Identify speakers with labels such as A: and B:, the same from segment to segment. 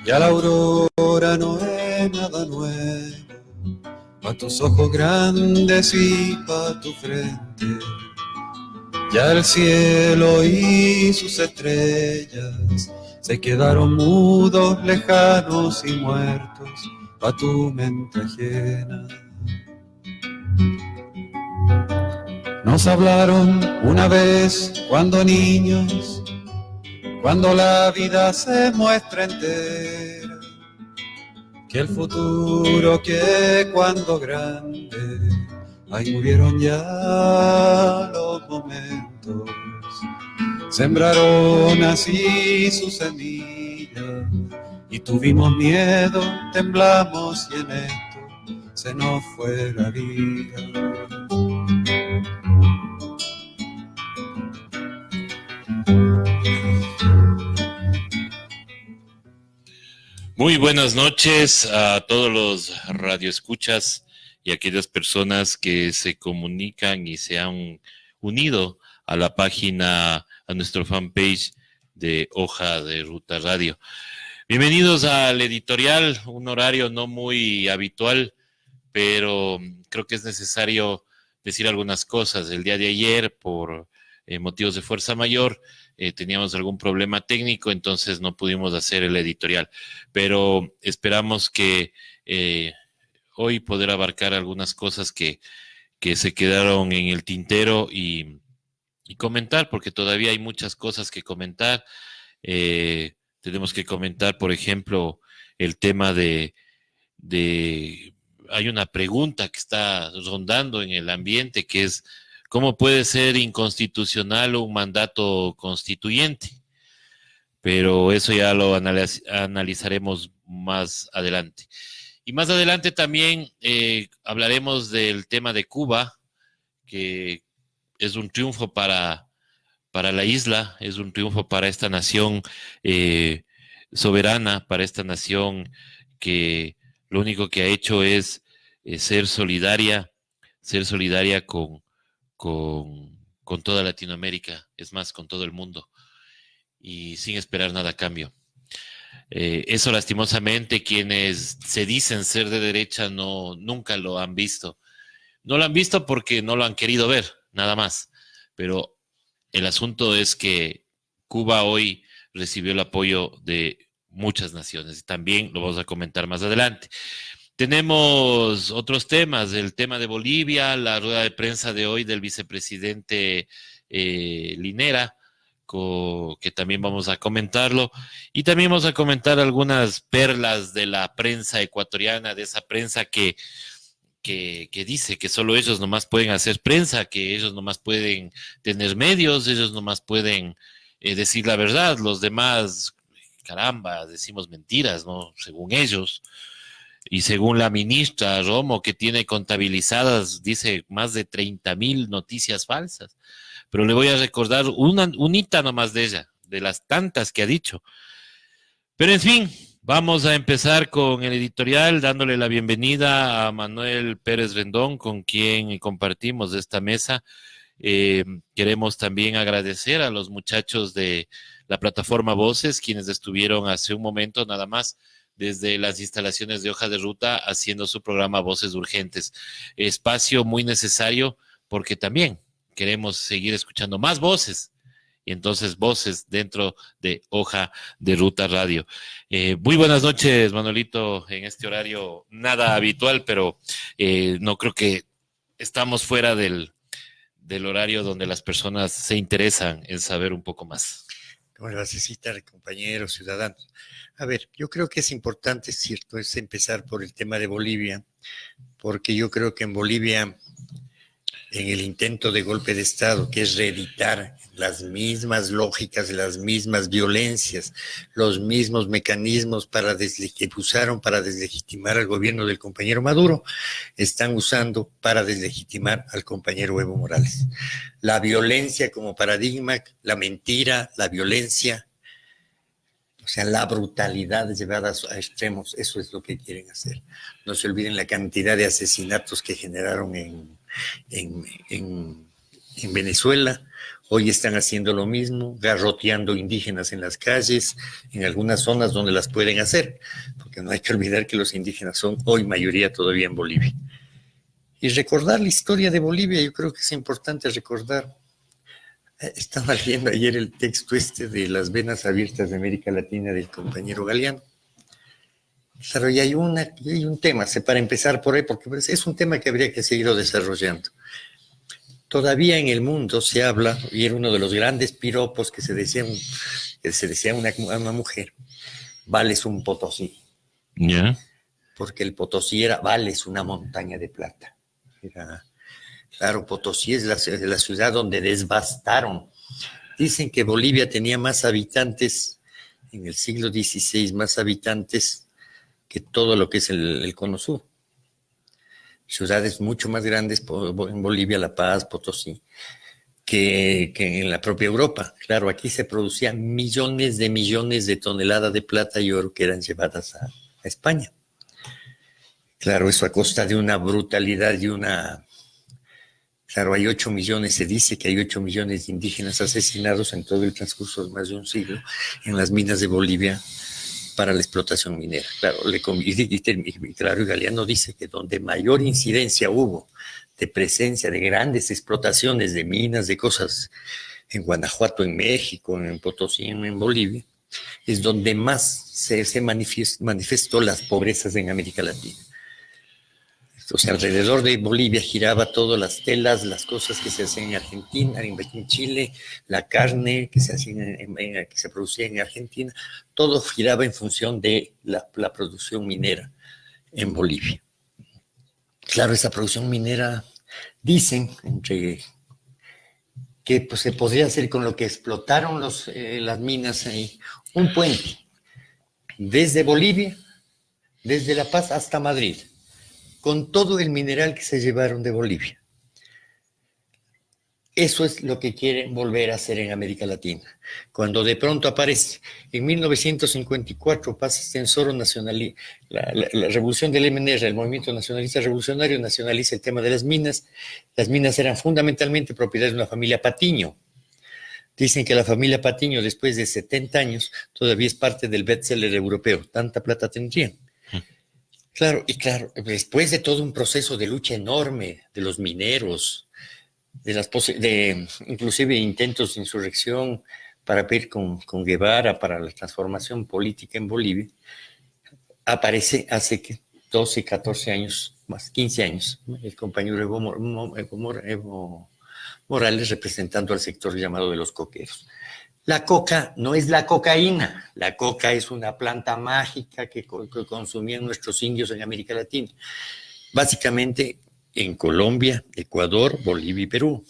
A: Ya la aurora no es nada nuevo, pa' tus ojos grandes y pa' tu frente. Ya el cielo y sus estrellas se quedaron mudos, lejanos y muertos, pa' tu mente ajena. Nos hablaron una vez cuando niños, cuando la vida se muestra entera, que el futuro que cuando grande, ahí murieron ya los momentos. Sembraron así su semilla y tuvimos miedo, temblamos y en esto se nos fue la vida.
B: Muy buenas noches a todos los radioescuchas y aquellas personas que se comunican y se han unido a la página, a nuestro fanpage de Hoja de Ruta Radio. Bienvenidos al editorial, un horario no muy habitual, pero creo que es necesario decir algunas cosas. El día de ayer, por motivos de fuerza mayor, teníamos algún problema técnico, entonces no pudimos hacer el editorial, pero esperamos que hoy poder abarcar algunas cosas que se quedaron en el tintero y comentar, porque todavía hay muchas cosas que comentar. Tenemos que comentar, por ejemplo, el tema de hay una pregunta que está rondando en el ambiente, que es ¿cómo puede ser inconstitucional un mandato constituyente? Pero eso ya lo analizaremos más adelante. Y más adelante también hablaremos del tema de Cuba, que es un triunfo para la isla, es un triunfo para esta nación soberana, para esta nación que lo único que ha hecho es ser solidaria con toda Latinoamérica, es más, con todo el mundo, y sin esperar nada a cambio. Eso lastimosamente quienes se dicen ser de derecha nunca lo han visto. No lo han visto porque no lo han querido ver, nada más. Pero el asunto es que Cuba hoy recibió el apoyo de muchas naciones y también lo vamos a comentar más adelante. Tenemos otros temas, el tema de Bolivia, la rueda de prensa de hoy del vicepresidente Linera, que también vamos a comentarlo, y también vamos a comentar algunas perlas de la prensa ecuatoriana, de esa prensa que dice que solo ellos nomás pueden hacer prensa, que ellos nomás pueden tener medios, ellos nomás pueden decir la verdad, los demás, caramba, decimos mentiras, ¿no? Según ellos. Y según la ministra Romo, que tiene contabilizadas, dice, más de 30,000 noticias falsas. Pero le voy a recordar unita nomás de ella, de las tantas que ha dicho. Pero en fin, vamos a empezar con el editorial, dándole la bienvenida a Manuel Pérez Rendón, con quien compartimos esta mesa. Queremos también agradecer a los muchachos de la plataforma Voces, quienes estuvieron hace un momento nada más desde las instalaciones de Hoja de Ruta haciendo su programa Voces Urgentes. Espacio muy necesario porque también queremos seguir escuchando más voces y entonces voces dentro de Hoja de Ruta Radio. Muy buenas noches, Manuelito, en este horario nada habitual, pero no creo que estamos fuera del horario donde las personas se interesan en saber un poco más.
C: ¿Cómo le vas a citar, compañeros, ciudadanos? A ver, yo creo que es importante, es cierto, es empezar por el tema de Bolivia, porque yo creo que en Bolivia, en el intento de golpe de Estado, que es reeditar las mismas lógicas, las mismas violencias, los mismos mecanismos que usaron para deslegitimar al gobierno del compañero Maduro, están usando para deslegitimar al compañero Evo Morales. La violencia como paradigma, la mentira, la violencia, o sea, la brutalidad llevada a extremos, eso es lo que quieren hacer. No se olviden la cantidad de asesinatos que generaron en Venezuela, Hoy están haciendo lo mismo, garroteando indígenas en las calles, en algunas zonas donde las pueden hacer, porque no hay que olvidar que los indígenas son hoy mayoría todavía en Bolivia. Y recordar la historia de Bolivia, yo creo que es importante recordar. Estaba leyendo ayer el texto de las venas abiertas de América Latina del compañero Galeano. Claro, y hay un tema, para empezar por ahí, porque es un tema que habría que seguir desarrollando. Todavía en el mundo se habla, y era uno de los grandes piropos que se decía a una mujer, vales un Potosí.
B: ¿Ya?
C: Porque el Potosí vales una montaña de plata. Claro, Potosí es la ciudad donde desbastaron. Dicen que Bolivia tenía más habitantes en el siglo XVI, más habitantes que todo lo que es el Cono Sur. Ciudades mucho más grandes en Bolivia, La Paz, Potosí, que en la propia Europa. Claro, aquí se producían millones de toneladas de plata y oro que eran llevadas a España. Claro, eso a costa de una brutalidad y Claro, hay 8 millones, se dice que hay 8 millones de indígenas asesinados en todo el transcurso de más de un siglo en las minas de Bolivia para la explotación minera. Claro, claro, y Galeano dice que donde mayor incidencia hubo de presencia de grandes explotaciones de minas, de cosas en Guanajuato, en México, en Potosí, en Bolivia, es donde más se manifestó las pobrezas en América Latina. O sea, alrededor de Bolivia giraba todas las telas, las cosas que se hacían en Argentina, en Chile, la carne que se producía en Argentina, todo giraba en función de la producción minera en Bolivia. Claro, esa producción minera, dicen que pues, se podría hacer con lo que explotaron las minas ahí, un puente desde Bolivia, desde La Paz hasta Madrid, con todo el mineral que se llevaron de Bolivia. Eso es lo que quieren volver a hacer en América Latina. Cuando de pronto aparece, en 1954 pasa este ensoro nacional, la revolución del MNR, el movimiento nacionalista revolucionario, nacionaliza el tema de las minas. Las minas eran fundamentalmente propiedad de una familia Patiño. Dicen que la familia Patiño, después de 70 años, todavía es parte del bestseller europeo. Tanta plata tendrían. Claro, después de todo un proceso de lucha enorme de los mineros, inclusive intentos de insurrección para ver con Guevara para la transformación política en Bolivia, aparece hace 12, 14 años, más 15 años, el compañero Evo Morales representando al sector llamado de los coqueros. La coca no es la cocaína, la coca es una planta mágica que consumían nuestros indios en América Latina. Básicamente en Colombia, Ecuador, Bolivia y Perú.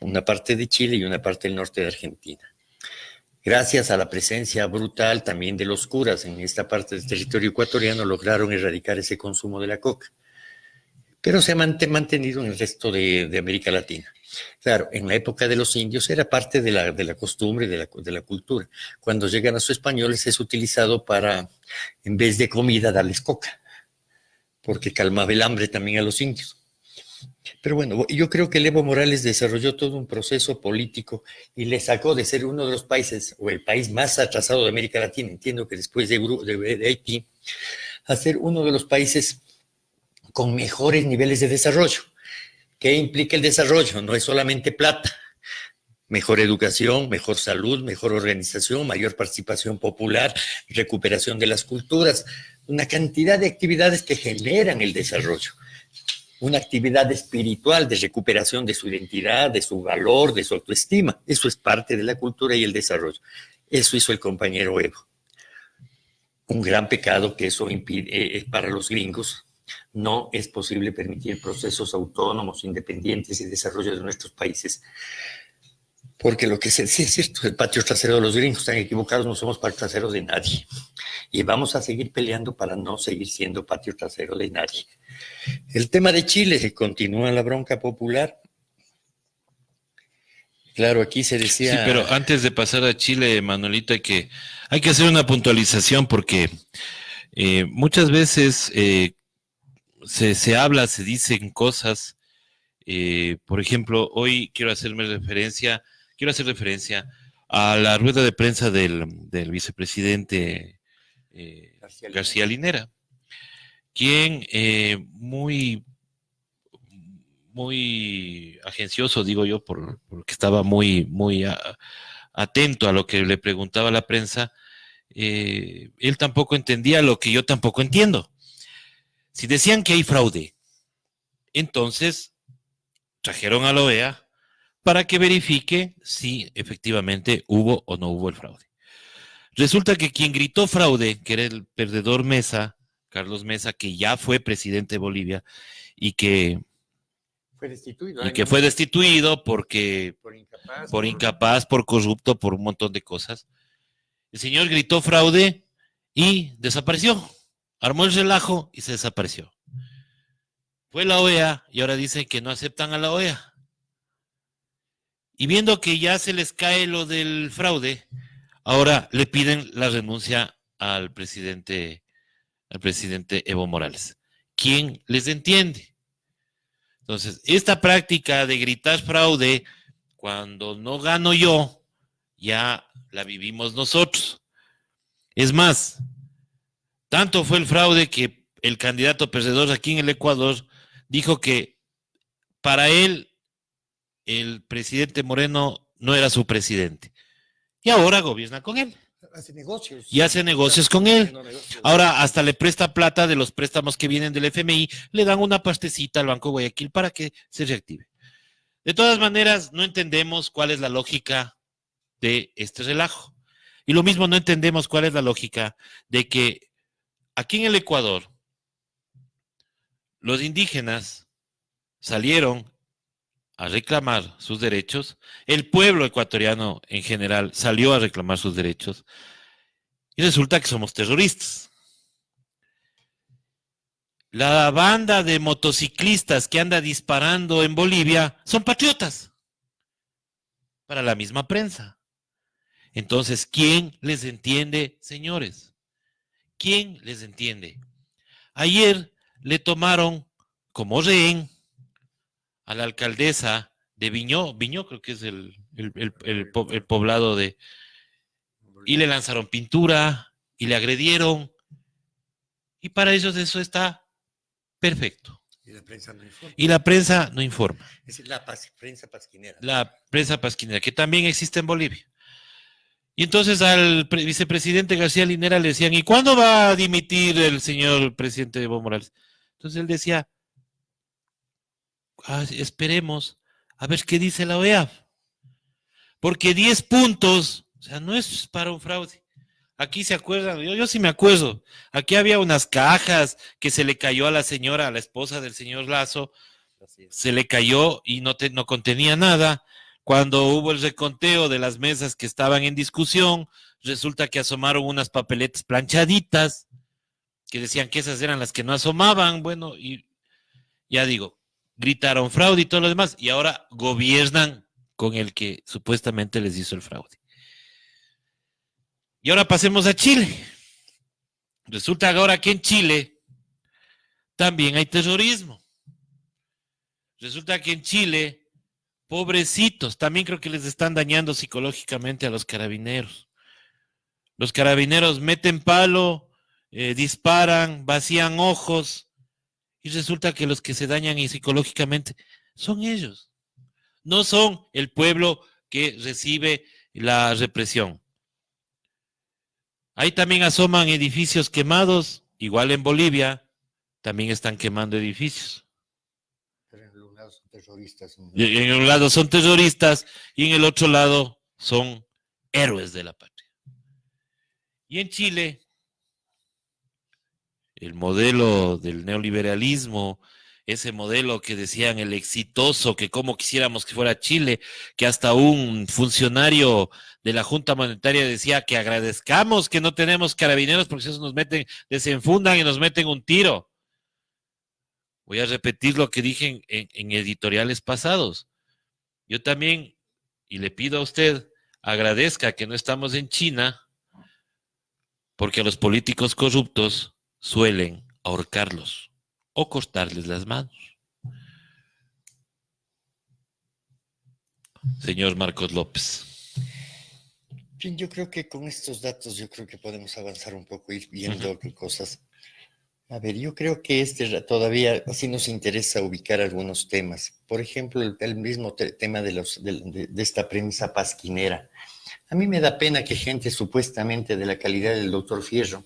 C: Una parte de Chile y una parte del norte de Argentina. Gracias a la presencia brutal también de los curas en esta parte del territorio ecuatoriano, lograron erradicar ese consumo de la coca. Pero se ha mantenido en el resto de América Latina. Claro, en la época de los indios era parte de la costumbre, de la cultura. Cuando llegan los españoles es utilizado para, en vez de comida, darles coca, porque calmaba el hambre también a los indios. Pero bueno, yo creo que Evo Morales desarrolló todo un proceso político y le sacó de ser uno de los países, o el país más atrasado de América Latina, entiendo que después de Haití, a ser uno de los países con mejores niveles de desarrollo. ¿Qué implica el desarrollo? No es solamente plata. Mejor educación, mejor salud, mejor organización, mayor participación popular, recuperación de las culturas, una cantidad de actividades que generan el desarrollo. Una actividad espiritual de recuperación de su identidad, de su valor, de su autoestima. Eso es parte de la cultura y el desarrollo. Eso hizo el compañero Evo. Un gran pecado que eso impide para los gringos. No es posible permitir procesos autónomos, independientes y desarrollo de nuestros países. Porque lo que sí es cierto, el patio trasero de los gringos están equivocados, no somos patio trasero de nadie. Y vamos a seguir peleando para no seguir siendo patio trasero de nadie. El tema de Chile, que continúa la bronca popular. Claro, aquí se decía...
B: Sí, pero antes de pasar a Chile, Manuelito, hay que hacer una puntualización porque muchas veces se habla, se dicen cosas Por ejemplo, hoy quiero hacer referencia a la rueda de prensa del vicepresidente García Linera, quien muy agencioso, digo yo, porque estaba muy atento a lo que le preguntaba la prensa, él tampoco entendía lo que yo tampoco entiendo. Si decían que hay fraude, entonces trajeron a la OEA para que verifique si efectivamente hubo o no hubo el fraude. Resulta que quien gritó fraude, que era el perdedor Mesa, Carlos Mesa, que ya fue presidente de Bolivia y que fue destituido porque por incapaz, por corrupto, por un montón de cosas. El señor gritó fraude y desapareció. Armó el relajo y se desapareció. Fue la OEA y ahora dicen que no aceptan a la OEA. Y viendo que ya se les cae lo del fraude, ahora le piden la renuncia al presidente Evo Morales. ¿Quién les entiende? Entonces, esta práctica de gritar fraude cuando no gano yo, ya la vivimos nosotros. Es más, tanto fue el fraude que el candidato perdedor aquí en el Ecuador dijo que para él el presidente Moreno no era su presidente. Y ahora gobierna con él.
C: Hace negocios.
B: Y hace negocios con él. Ahora hasta le presta plata de los préstamos que vienen del FMI, le dan una pastecita al Banco Guayaquil para que se reactive. De todas maneras, no entendemos cuál es la lógica de este relajo. Y lo mismo no entendemos cuál es la lógica de que aquí en el Ecuador los indígenas salieron a reclamar sus derechos, el pueblo ecuatoriano en general salió a reclamar sus derechos, y resulta que somos terroristas. La banda de motociclistas que anda disparando en Bolivia son patriotas, para la misma prensa. Entonces, ¿quién les entiende, señores? ¿Quién les entiende? Ayer le tomaron como rehén a la alcaldesa de Viñó creo que es el poblado de... Y le lanzaron pintura, y le agredieron, y para ellos eso está perfecto.
C: Y la prensa no informa.
B: Y la prensa no informa.
C: Es decir, la prensa pasquinera.
B: La prensa pasquinera, que también existe en Bolivia. Y entonces al vicepresidente García Linera le decían, ¿y cuándo va a dimitir el señor presidente Evo Morales? Entonces él decía, esperemos a ver qué dice la OEA. Porque 10 puntos, o sea, no es para un fraude. Aquí se acuerdan, yo sí me acuerdo. Aquí había unas cajas que se le cayó a la señora, a la esposa del señor Lazo. Se le cayó y no contenía nada. Cuando hubo el reconteo de las mesas que estaban en discusión, resulta que asomaron unas papeletas planchaditas que decían que esas eran las que no asomaban. Bueno, y ya digo, gritaron fraude y todo lo demás, y ahora gobiernan con el que supuestamente les hizo el fraude. Y ahora pasemos a Chile. Resulta ahora que en Chile también hay terrorismo. Resulta que en Chile, pobrecitos, también creo que les están dañando psicológicamente a los carabineros. Los carabineros meten palo, disparan, vacían ojos, y resulta que los que se dañan psicológicamente son ellos. No son el pueblo que recibe la represión. Ahí también asoman edificios quemados, igual en Bolivia, también están quemando edificios.
C: Pero en un lado son terroristas.
B: En un lado son terroristas y en el otro lado son héroes de la patria. Y en Chile, el modelo del neoliberalismo, ese modelo que decían el exitoso, que como quisiéramos que fuera Chile, que hasta un funcionario de la Junta Monetaria decía que agradezcamos que no tenemos carabineros porque si eso nos meten, desenfundan y nos meten un tiro. Voy a repetir lo que dije en editoriales pasados. Yo también, y le pido a usted, agradezca que no estamos en China, porque a los políticos corruptos suelen ahorcarlos o cortarles las manos. señor Marcos López?
C: Bien, yo creo que con estos datos, yo creo que podemos avanzar un poco, ir viendo qué cosas. A ver, yo creo que todavía así nos interesa ubicar algunos temas. Por ejemplo, el mismo tema de esta prensa pasquinera. A mí me da pena que gente supuestamente de la calidad del doctor Fierro,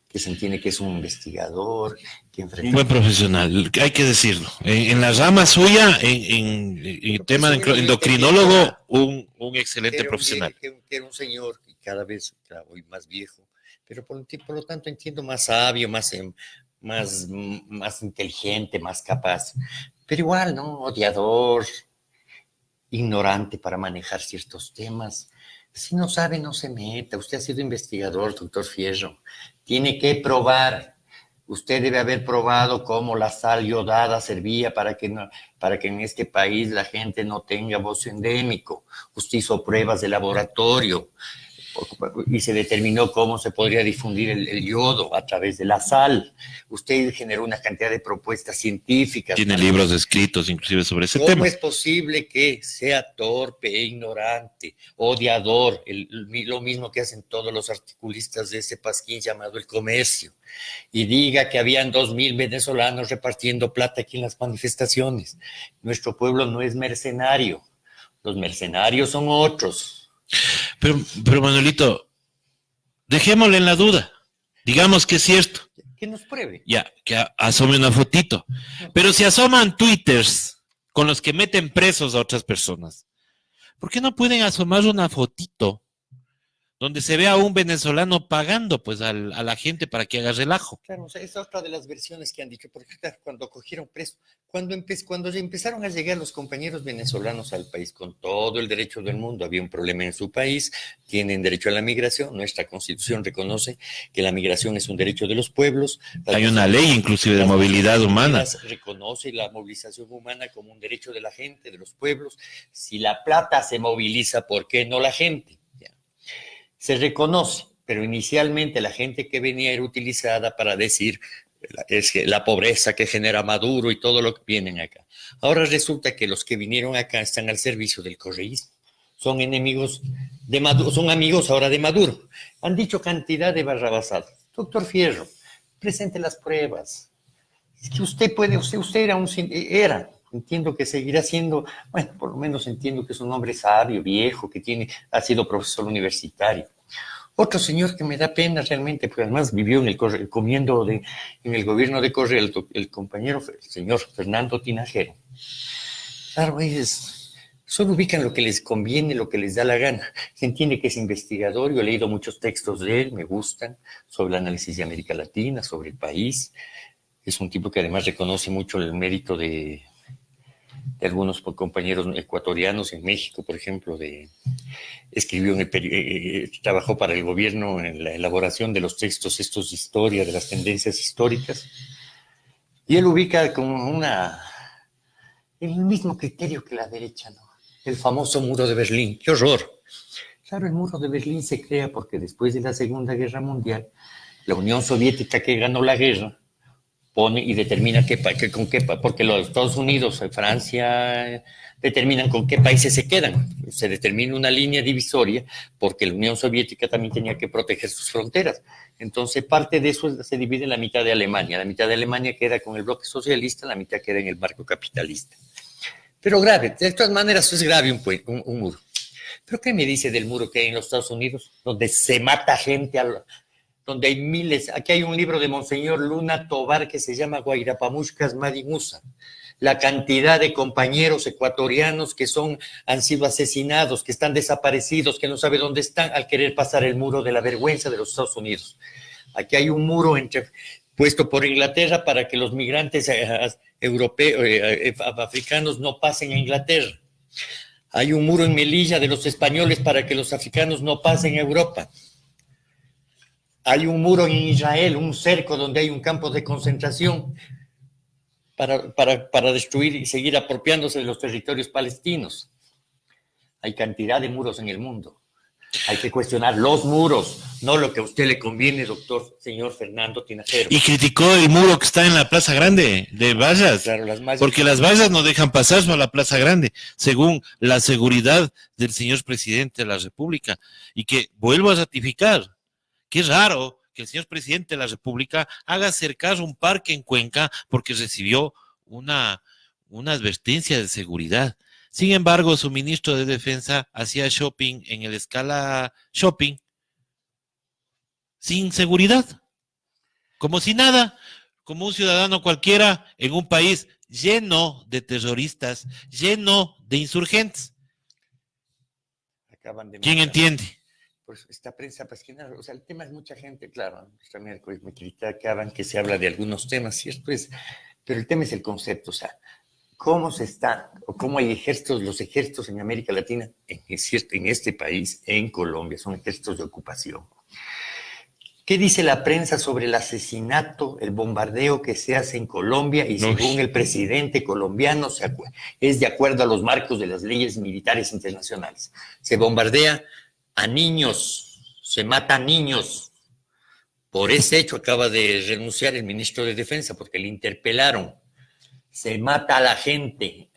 C: que se entiende que es un investigador, que enfrenta...
B: Un buen profesional, hay que decirlo. En la rama suya, en tema de endocrinólogo, un excelente profesional.
C: Que era un señor y cada vez hoy más viejo, pero por lo tanto entiendo más sabio, más inteligente, más capaz. Pero igual, ¿no? Odiador, ignorante para manejar ciertos temas. Si no sabe, no se meta. Usted ha sido investigador, doctor Fierro. Tiene que probar. Usted debe haber probado cómo la sal yodada servía para que en este país la gente no tenga bocio endémico. Usted hizo pruebas de laboratorio y se determinó cómo se podría difundir el yodo a través de la sal. Usted generó una cantidad de propuestas científicas.
B: Tiene libros escritos inclusive sobre ese tema.
C: ¿Cómo es posible que sea torpe e ignorante, odiador, lo mismo que hacen todos los articulistas de ese pasquín llamado El Comercio, y diga que habían 2,000 venezolanos repartiendo plata aquí en las manifestaciones? Nuestro pueblo no es mercenario. Los mercenarios son otros.
B: Pero Manuelito, dejémosle en la duda. Digamos que es cierto.
C: Que nos pruebe.
B: Ya, que asome una fotito. Pero si asoman twitters con los que meten presos a otras personas, ¿por qué no pueden asomar una fotito donde se vea a un venezolano pagando pues a la gente para que haga relajo?
C: Claro, o sea, esa es otra de las versiones que han dicho, porque claro, cuando cogieron preso, cuando ya empezaron a llegar los compañeros venezolanos al país con todo el derecho del mundo, había un problema en su país, tienen derecho a la migración, nuestra constitución reconoce que la migración es un derecho de los pueblos.
B: Hay una ley inclusive de movilidad humana.
C: Reconoce la movilización humana como un derecho de la gente, de los pueblos. Si la plata se moviliza, ¿por qué no la gente? Se reconoce, pero inicialmente la gente que venía era utilizada para decir es que la pobreza que genera Maduro y todo lo que vienen acá. Ahora resulta que los que vinieron acá están al servicio del correísmo. Son enemigos de Maduro, son amigos ahora de Maduro. Han dicho cantidad de barrabasadas. Doctor Fierro, presente las pruebas. Es que usted era, entiendo que seguirá siendo, bueno, por lo menos entiendo que es un hombre sabio, viejo, ha sido profesor universitario. Otro señor que me da pena realmente, porque además vivió en el gobierno de Correa, el compañero, el señor Fernando Tinajero. Claro, solo ubican lo que les conviene, lo que les da la gana. Se entiende que es investigador, yo he leído muchos textos de él, me gustan, sobre el análisis de América Latina, sobre el país. Es un tipo que además reconoce mucho el mérito de algunos compañeros ecuatorianos en México, por ejemplo, trabajó para el gobierno en la elaboración de los textos estos de historia, de las tendencias históricas, y él ubica como el mismo criterio que la derecha, ¿no? El famoso muro de Berlín. ¡Qué horror! Claro, el muro de Berlín se crea porque después de la Segunda Guerra Mundial, la Unión Soviética, que ganó la guerra, pone y determina porque los Estados Unidos, Francia, determinan con qué países se quedan. Se determina una línea divisoria porque la Unión Soviética también tenía que proteger sus fronteras. Entonces, parte de eso se divide en la mitad de Alemania. La mitad de Alemania queda con el bloque socialista, la mitad queda en el marco capitalista. Pero grave, de todas maneras es grave un muro. ¿Pero qué me dice del muro que hay en los Estados Unidos, donde se mata gente donde hay miles? Aquí hay un libro de Monseñor Luna Tobar que se llama Guairapamushkas Madimusa. La cantidad de compañeros ecuatorianos que han sido asesinados, que están desaparecidos, que no sabe dónde están al querer pasar el muro de la vergüenza de los Estados Unidos. Aquí hay un muro puesto por Inglaterra para que los migrantes africanos no pasen a Inglaterra. Hay un muro en Melilla de los españoles para que los africanos no pasen a Europa. Hay un muro en Israel, un cerco donde hay un campo de concentración para destruir y seguir apropiándose de los territorios palestinos. Hay cantidad de muros en el mundo. Hay que cuestionar los muros, no lo que a usted le conviene, señor Fernando Tinajero.
B: Y criticó el muro que está en la Plaza Grande de vallas,
C: Claro, las mallas,
B: porque las vallas no dejan pasar a la Plaza Grande, según la seguridad del señor presidente de la República. Y que vuelvo a ratificar, que es raro que el señor presidente de la República haga cercar un parque en Cuenca porque recibió una advertencia de seguridad. Sin embargo, su ministro de Defensa hacía shopping en el Scala Shopping sin seguridad, como si nada, como un ciudadano cualquiera en un país lleno de terroristas, lleno de insurgentes.
C: Acaban de
B: ¿Quién
C: matar.
B: Entiende?
C: Pues esta prensa pasquinal, o sea, el tema es mucha gente, claro, esta miércoles me criticaban que se habla de algunos temas, ¿cierto? Pero el tema es el concepto, o sea, cómo se está, o cómo hay ejércitos, los ejércitos en América Latina, en este país, en Colombia, son ejércitos de ocupación. ¿Qué dice la prensa sobre el asesinato, el bombardeo que se hace en Colombia? Y según el presidente colombiano, es de acuerdo a los marcos de las leyes militares internacionales. Se bombardea a niños, se mata a niños. Por ese hecho acaba de renunciar el ministro de Defensa porque le interpelaron. Se mata a la gente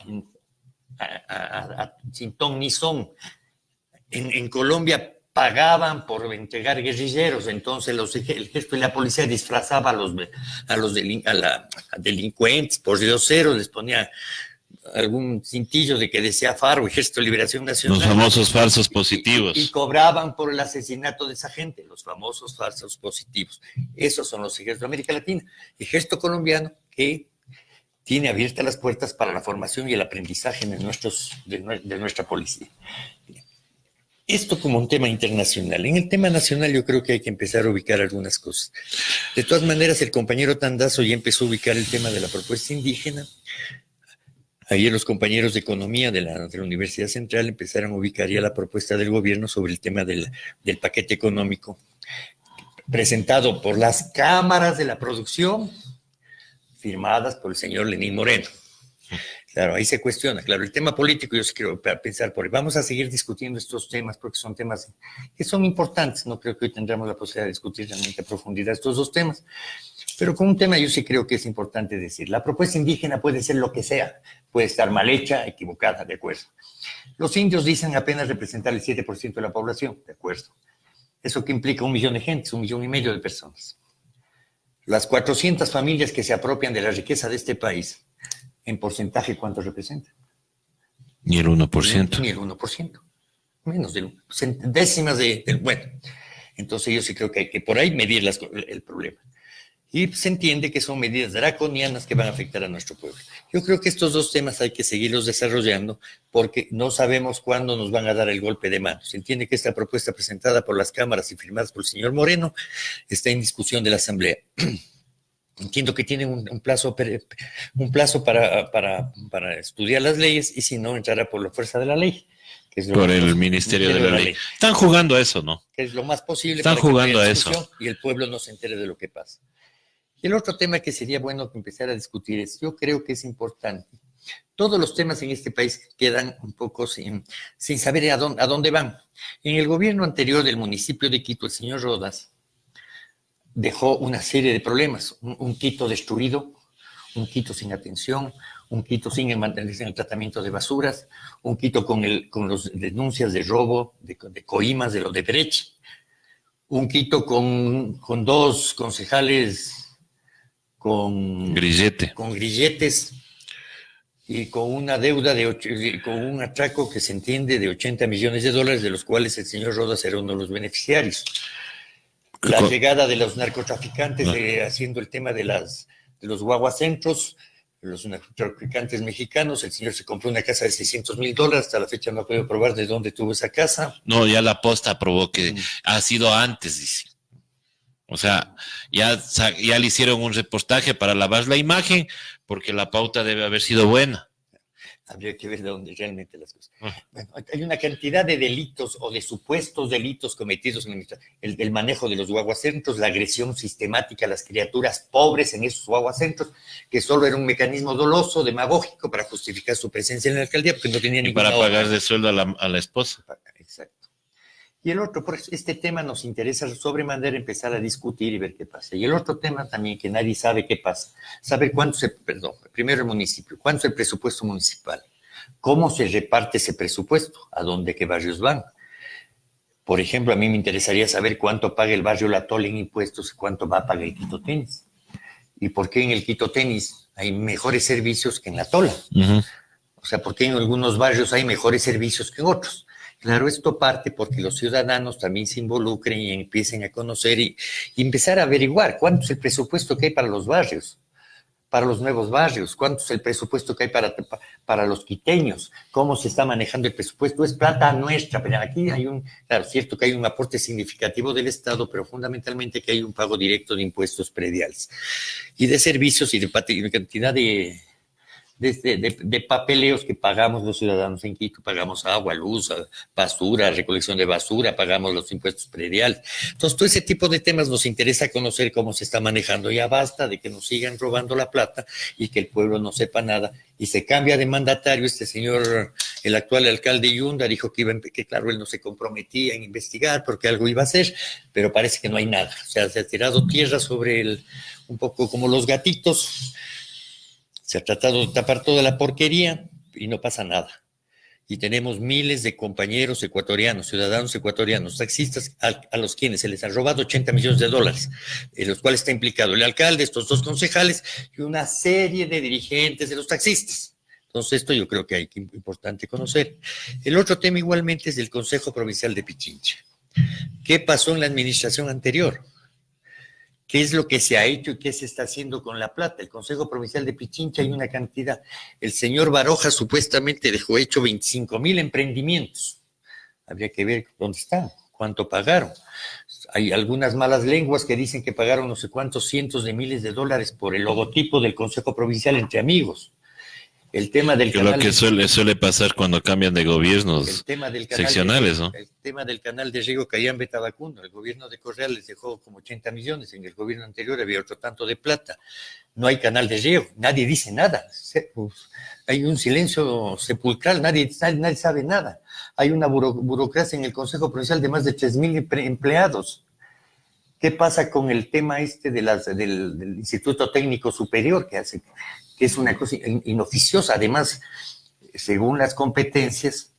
C: sin ton ni son. En Colombia pagaban por entregar guerrilleros, entonces el jefe de la policía disfrazaba a delincuentes por dioseros, les ponía algún cintillo de que decía FARO, Ejército de Liberación Nacional.
B: Los famosos falsos positivos.
C: Y cobraban por el asesinato de esa gente, los famosos falsos positivos. Esos son los ejércitos de América Latina. Ejército colombiano que tiene abiertas las puertas para la formación y el aprendizaje de nuestra policía. Esto como un tema internacional. En el tema nacional yo creo que hay que empezar a ubicar algunas cosas. De todas maneras, el compañero Tandazo ya empezó a ubicar el tema de la propuesta indígena. Ayer los compañeros de Economía de la Universidad Central empezaron a ubicar ya la propuesta del gobierno sobre el tema del paquete económico presentado por las cámaras de la producción, firmadas por el señor Lenín Moreno. Claro, ahí se cuestiona. Claro, el tema político yo sí quiero pensar por ahí. Vamos a seguir discutiendo estos temas porque son temas que son importantes. No creo que hoy tendremos la posibilidad de discutir realmente a profundidad estos dos temas. Pero con un tema yo sí creo que es importante decir. La propuesta indígena puede ser lo que sea. Puede estar mal hecha, equivocada, de acuerdo. Los indios dicen apenas representar el 7% de la población, de acuerdo. ¿Eso qué implica? 1 millón de gentes, 1,5 millones de personas. Las 400 familias que se apropian de la riqueza de este país, en porcentaje, ¿cuánto representa?
B: Ni el 1%.
C: Ni el 1%. Menos de décimas bueno. Entonces yo sí creo que hay que por ahí medir el problema. Y se entiende que son medidas draconianas que van a afectar a nuestro pueblo. Yo creo que estos dos temas hay que seguirlos desarrollando porque no sabemos cuándo nos van a dar el golpe de mano. Se entiende que esta propuesta presentada por las cámaras y firmada por el señor Moreno está en discusión de la Asamblea. Entiendo que tienen un plazo para estudiar las leyes y si no, entrará por la fuerza de la ley. Que es
B: por el Ministerio de la Ley. Están jugando a eso, ¿no?
C: Que es lo más posible.
B: Están jugando a eso.
C: Y el pueblo no se entere de lo que pasa. Y el otro tema que sería bueno empezar a discutir es, yo creo que es importante. Todos los temas en este país quedan un poco sin saber a dónde van. En el gobierno anterior del municipio de Quito, el señor Rodas dejó una serie de problemas. Un Quito destruido, un Quito sin atención, un Quito sin el tratamiento de basuras, un Quito con las denuncias de robo, de coimas, de lo de Brecht, un Quito con 2 concejales con grilletes y con una deuda con un atraco que se entiende de $80 millones, de los cuales el señor Rodas era uno de los beneficiarios. La llegada de los narcotraficantes haciendo el tema de los guaguacentros, los narcotraficantes mexicanos. El señor se compró una casa de $600,000, hasta la fecha no ha podido probar de dónde tuvo esa casa.
B: No, ya la posta probó que ha sido antes, dice. O sea, ya le hicieron un reportaje para lavar la imagen, porque la pauta debe haber sido buena.
C: Habría que ver de dónde realmente las cosas. Bueno, hay una cantidad de delitos o de supuestos delitos cometidos en el manejo de los guaguacentros, la agresión sistemática a las criaturas pobres en esos guaguacentros, que solo era un mecanismo doloso, demagógico, para justificar su presencia en la alcaldía, porque no tenía ninguna
B: para pagar de sueldo a la esposa.
C: Exacto. Y el otro, por eso este tema nos interesa sobremanera empezar a discutir y ver qué pasa. Y el otro tema también que nadie sabe qué pasa, saber primero el municipio, cuánto es el presupuesto municipal, cómo se reparte ese presupuesto, a dónde, qué barrios van. Por ejemplo, a mí me interesaría saber cuánto paga el barrio La Tola en impuestos y cuánto va a pagar el Quito Tenis. Y por qué en el Quito Tenis hay mejores servicios que en La Tola. O sea, por qué en algunos barrios hay mejores servicios que en otros. Claro, esto parte porque los ciudadanos también se involucren y empiecen a conocer y empezar a averiguar cuánto es el presupuesto que hay para los barrios, para los nuevos barrios, cuánto es el presupuesto que hay para los quiteños, cómo se está manejando el presupuesto. Es plata nuestra, pero aquí hay claro, cierto que hay un aporte significativo del Estado, pero fundamentalmente que hay un pago directo de impuestos prediales y de servicios y de cantidad de papeleos que pagamos los ciudadanos en Quito. Pagamos agua, luz, basura, recolección de basura, pagamos los impuestos prediales. Entonces, todo ese tipo de temas nos interesa conocer cómo se está manejando. Ya basta de que nos sigan robando la plata y que el pueblo no sepa nada. Y se cambia de mandatario. Este señor, el actual alcalde Yunda, dijo que claro, él no se comprometía en investigar porque algo iba a hacer, pero parece que no hay nada. O sea, se ha tirado tierra sobre un poco como los gatitos. Se ha tratado de tapar toda la porquería y no pasa nada. Y tenemos miles de compañeros ecuatorianos, ciudadanos ecuatorianos, taxistas, a los quienes se les han robado 80 millones de dólares, en los cuales está implicado el alcalde, estos 2 concejales y una serie de dirigentes de los taxistas. Entonces, esto yo creo que hay que importante conocer. El otro tema igualmente es del Consejo Provincial de Pichincha. ¿Qué pasó en la administración anterior? ¿Qué es lo que se ha hecho y qué se está haciendo con la plata? El Consejo Provincial de Pichincha hay una cantidad. El señor Baroja supuestamente dejó hecho 25,000 emprendimientos. Habría que ver dónde están, cuánto pagaron. Hay algunas malas lenguas que dicen que pagaron no sé cuántos cientos de miles de dólares por el logotipo del Consejo Provincial entre amigos. El tema del
B: canal... Lo que suele pasar cuando cambian de gobiernos seccionales, ¿no?
C: El tema del canal de riego Cayambe Tabacundo. El gobierno de Correa les dejó como 80 millones. En el gobierno anterior había otro tanto de plata. No hay canal de riego. Nadie dice nada. Hay un silencio sepulcral. Nadie sabe nada. Hay una burocracia en el Consejo Provincial de más de 3,000 empleados. ¿Qué pasa con el tema del Instituto Técnico Superior que es una cosa inoficiosa? Además, según las competencias,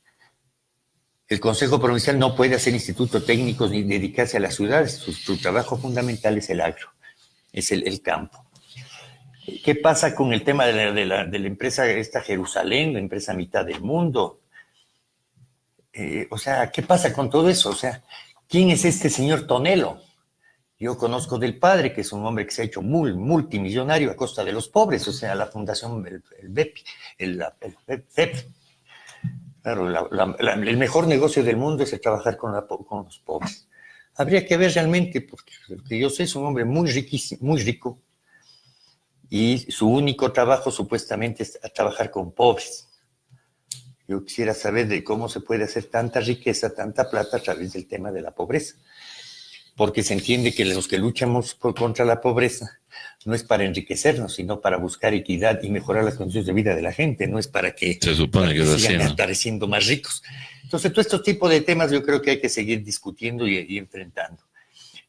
C: el Consejo Provincial no puede hacer institutos técnicos ni dedicarse a las ciudades. Su trabajo fundamental es el agro, es el campo. ¿Qué pasa con el tema de la empresa esta Jerusalén, la empresa mitad del mundo? O sea, ¿qué pasa con todo eso? O sea, ¿quién es este señor Tonelo? Yo conozco del padre, que es un hombre que se ha hecho multimillonario a costa de los pobres, o sea, la fundación, el BEPI, el CEP. Claro, el mejor negocio del mundo es el trabajar con los pobres. Habría que ver realmente, porque lo que yo sé es un hombre muy riquísimo, muy rico, y su único trabajo supuestamente es trabajar con pobres. Yo quisiera saber de cómo se puede hacer tanta riqueza, tanta plata a través del tema de la pobreza. Porque se entiende que los que luchamos contra la pobreza no es para enriquecernos, sino para buscar equidad y mejorar las condiciones de vida de la gente, no es para que
B: se supone que
C: sigan apareciendo más ricos. Entonces, todo este tipo de temas yo creo que hay que seguir discutiendo y enfrentando.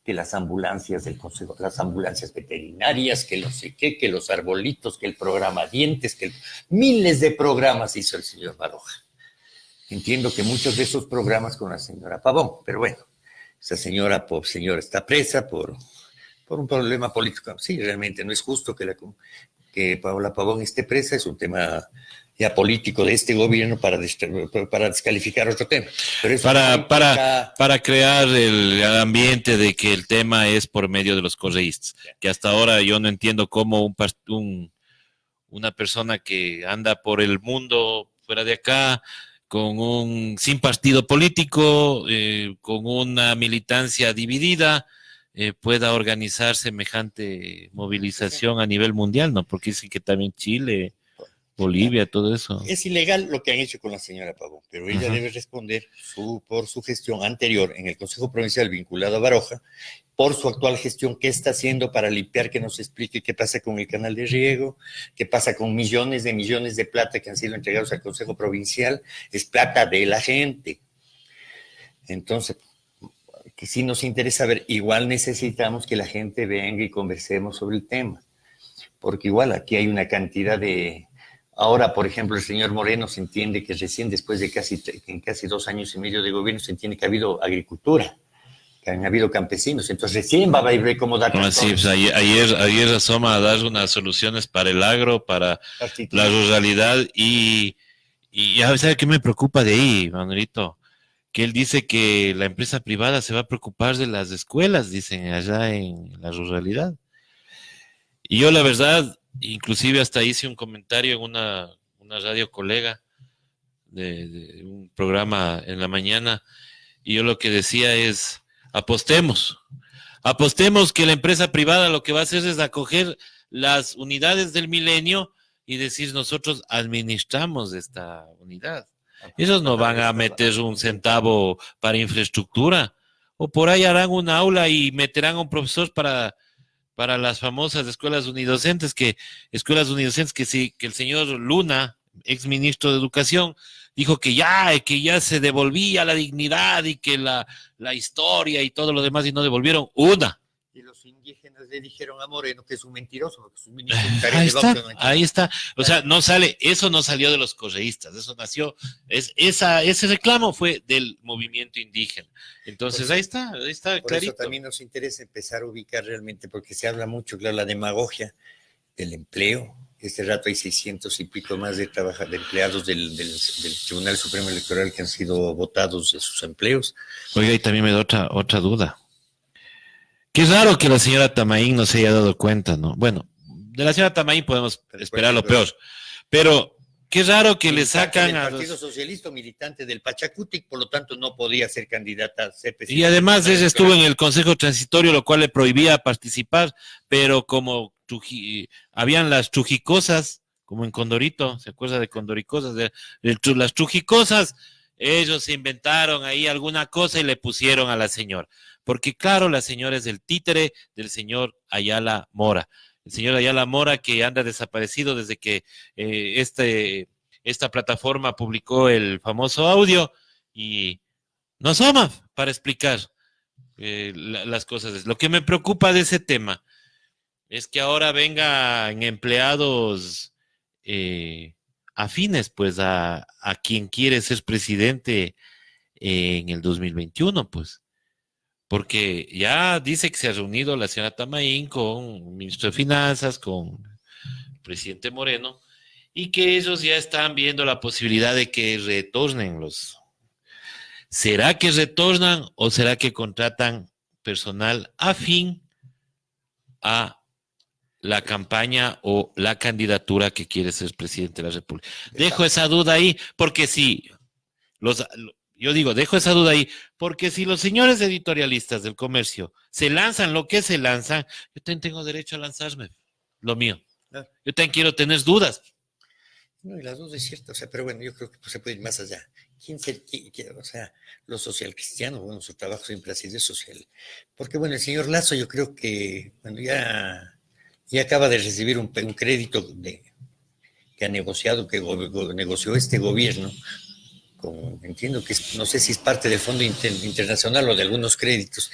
C: Que las ambulancias del Consejo, las ambulancias veterinarias, que no sé qué, que los arbolitos, que el programa Dientes, que miles de programas hizo el señor Baroja. Entiendo que muchos de esos programas con la señora Pavón, pero bueno. Esa señora está presa por un problema político. Sí, realmente no es justo que Paola Pavón esté presa, es un tema ya político de este gobierno para descalificar otro tema. Pero eso
B: para crear el ambiente de que el tema es por medio de los correístas, que hasta ahora yo no entiendo cómo una persona que anda por el mundo fuera de acá, sin partido político, con una militancia dividida, pueda organizar semejante movilización a nivel mundial, ¿no? Porque dicen que también Chile, Bolivia, todo eso.
C: Es ilegal lo que han hecho con la señora Pavón, pero ella debe responder por su gestión anterior en el Consejo Provincial vinculado a Baroja, por su actual gestión, qué está haciendo para limpiar, que nos explique qué pasa con el canal de riego, qué pasa con millones de plata que han sido entregados al Consejo Provincial, es plata de la gente. Entonces, que sí nos interesa ver. Igual necesitamos que la gente venga y conversemos sobre el tema, porque igual aquí hay una cantidad de... Ahora, por ejemplo, el señor Moreno se entiende que recién después de casi 2 años y medio de gobierno se entiende que ha habido agricultura, que han habido campesinos, entonces recién va a ver cómo dar...
B: No, sí, pues ayer asoma a dar unas soluciones para el agro, para la ruralidad y ¿sabe qué me preocupa de ahí, Manuelito? Que él dice que la empresa privada se va a preocupar de las escuelas, dicen allá en la ruralidad. Y yo la verdad, inclusive hasta hice un comentario en una radio colega de un programa en la mañana, y yo lo que decía es, apostemos que la empresa privada lo que va a hacer es acoger las unidades del milenio y decir nosotros administramos esta unidad. Ellos no van a meter un centavo para infraestructura, o por ahí harán un aula y meterán a un profesor para las famosas escuelas unidocentes, que sí, que el señor Luna, ex ministro de Educación, dijo que ya se devolvía la dignidad y que la historia y todo lo demás, y no devolvieron una.
C: Y los indígenas le dijeron a Moreno que es un mentiroso, porque es un ministro
B: Ahí está. O sea, eso no salió de los correístas, eso nació, ese reclamo fue del movimiento indígena. Entonces, ahí está
C: por
B: clarito.
C: Eso también nos interesa empezar a ubicar realmente, porque se habla mucho, claro, la demagogia del empleo. Este rato hay 600 y pico más de empleados del Tribunal Supremo Electoral que han sido votados de sus empleos.
B: Oiga, y también me da otra duda. Qué raro que la señora Tamaín no se haya dado cuenta, ¿no? Bueno, de la señora Tamaín podemos esperar lo peor, pero qué raro que le sacan
C: a... El Partido Socialista, militante del Pachacutic, por lo tanto no podía ser candidata a ser presidente.
B: Y además ella estuvo en el Consejo Transitorio, lo cual le prohibía participar, pero como habían las trujicosas, como en Condorito, ¿se acuerda de Condoricosas? Las trujicosas, ellos se inventaron ahí alguna cosa y le pusieron a la señora. Porque claro, la señora es el títere del señor Ayala Mora. El señor Ayala Mora, que anda desaparecido desde que esta plataforma publicó el famoso audio, y no asoma para explicar las cosas. Lo que me preocupa de ese tema es que ahora vengan empleados afines pues a quien quiere ser presidente en el 2021, pues. Porque ya dice que se ha reunido la señora Tamaín con el ministro de Finanzas, con el presidente Moreno, y que ellos ya están viendo la posibilidad de que retornen los... ¿Será que retornan o será que contratan personal afín a la campaña o la candidatura que quiere ser presidente de la República? Dejo esa duda ahí, porque si yo digo, dejo esa duda ahí, porque si los señores editorialistas del comercio se lanzan lo que se lanzan, yo también tengo derecho a lanzarme lo mío. Claro. Yo también quiero tener dudas.
C: No, y la duda es cierta, o sea, pero bueno, yo creo que se puede ir más allá. O sea, los socialcristianos, bueno, su trabajo siempre ha sido social. Porque bueno, el señor Lazo, yo creo que cuando ya acaba de recibir un crédito que ha negociado, que negoció este gobierno, entiendo que no sé si es parte del Fondo Internacional o de algunos créditos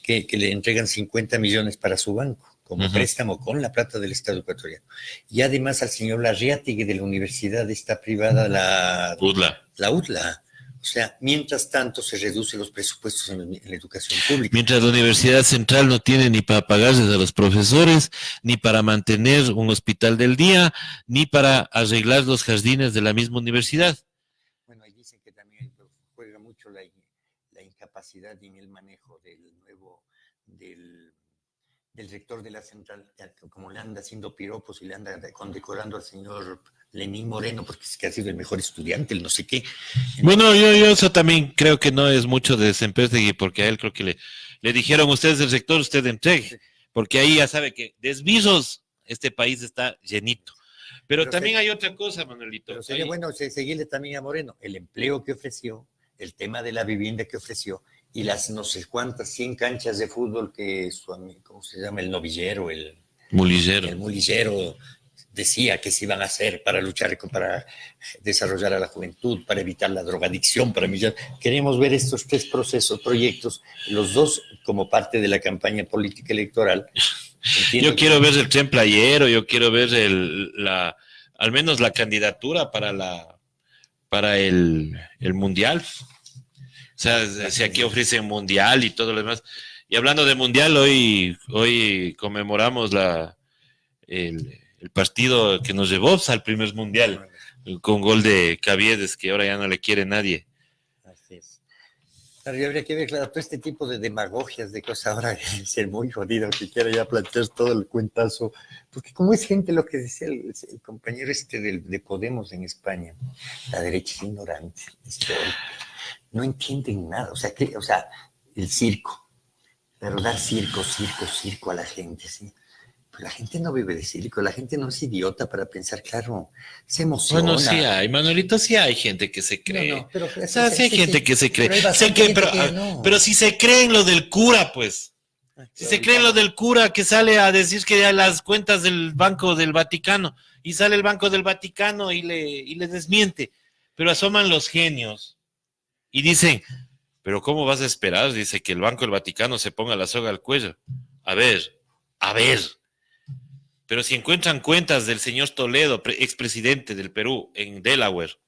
C: que le entregan 50 millones para su banco como préstamo con la plata del Estado ecuatoriano. Y además al señor Larriategui de la universidad esta privada, la UTLA. O sea, mientras tanto se reducen los presupuestos en la educación pública.
B: Mientras la Universidad Central no tiene ni para pagarles a los profesores, ni para mantener un hospital del día, ni para arreglar los jardines de la misma universidad.
C: Bueno, ahí dicen que también juega mucho la incapacidad en el manejo del rector de la central, como le anda haciendo piropos y le anda condecorando al señor Lenín Moreno, porque es que ha sido el mejor estudiante, el no sé qué.
B: Bueno, yo eso también creo que no es mucho de Sempértegui, porque a él creo que le dijeron ustedes el rector, usted entregue, porque ahí ya sabe que desvisos este país está llenito. Pero también hay otra cosa, Manuelito.
C: Pero sería bueno seguirle también a Moreno, el empleo que ofreció, el tema de la vivienda que ofreció, y las no sé cuántas 100 canchas de fútbol que ¿cómo se llama? El novillero, el mulillero decía que se iban a hacer para luchar, para desarrollar a la juventud, para evitar la drogadicción, para millar. Queremos ver estos 3 proyectos, los 2 como parte de la campaña política electoral.
B: Yo quiero ver el tren playero, yo quiero ver al menos la candidatura para el mundial. O sea, si aquí ofrecen mundial y todo lo demás. Y hablando de mundial, hoy conmemoramos el partido que nos llevó al primer mundial con gol de Caviedes, que ahora ya no le quiere nadie.
C: Así es. Claro, y habría que ver, claro, todo este tipo de demagogias, de cosas ahora es ser muy jodido que quiera ya plantear todo el cuentazo, porque como es gente, lo que decía el compañero de Podemos en España, la derecha es ignorante, no entienden nada, o sea, el circo, pero dar circo a la gente, ¿sí? Pero la gente no vive de circo, la gente no es idiota para pensar, claro, se emociona.
B: Bueno, sí hay, Manuelito, sí hay gente que se cree.
C: No, pero,
B: o sea, sí hay gente que se cree.
C: No.
B: Pero si se creen lo del cura, pues. Si se creen lo del cura que sale a decir que ya las cuentas del Banco del Vaticano, y sale el Banco del Vaticano y le desmiente. Pero asoman los genios y dicen, pero ¿cómo vas a esperar? Dice que el Banco del Vaticano se ponga la soga al cuello. A ver. Pero si encuentran cuentas del señor Toledo, expresidente del Perú, en Delaware,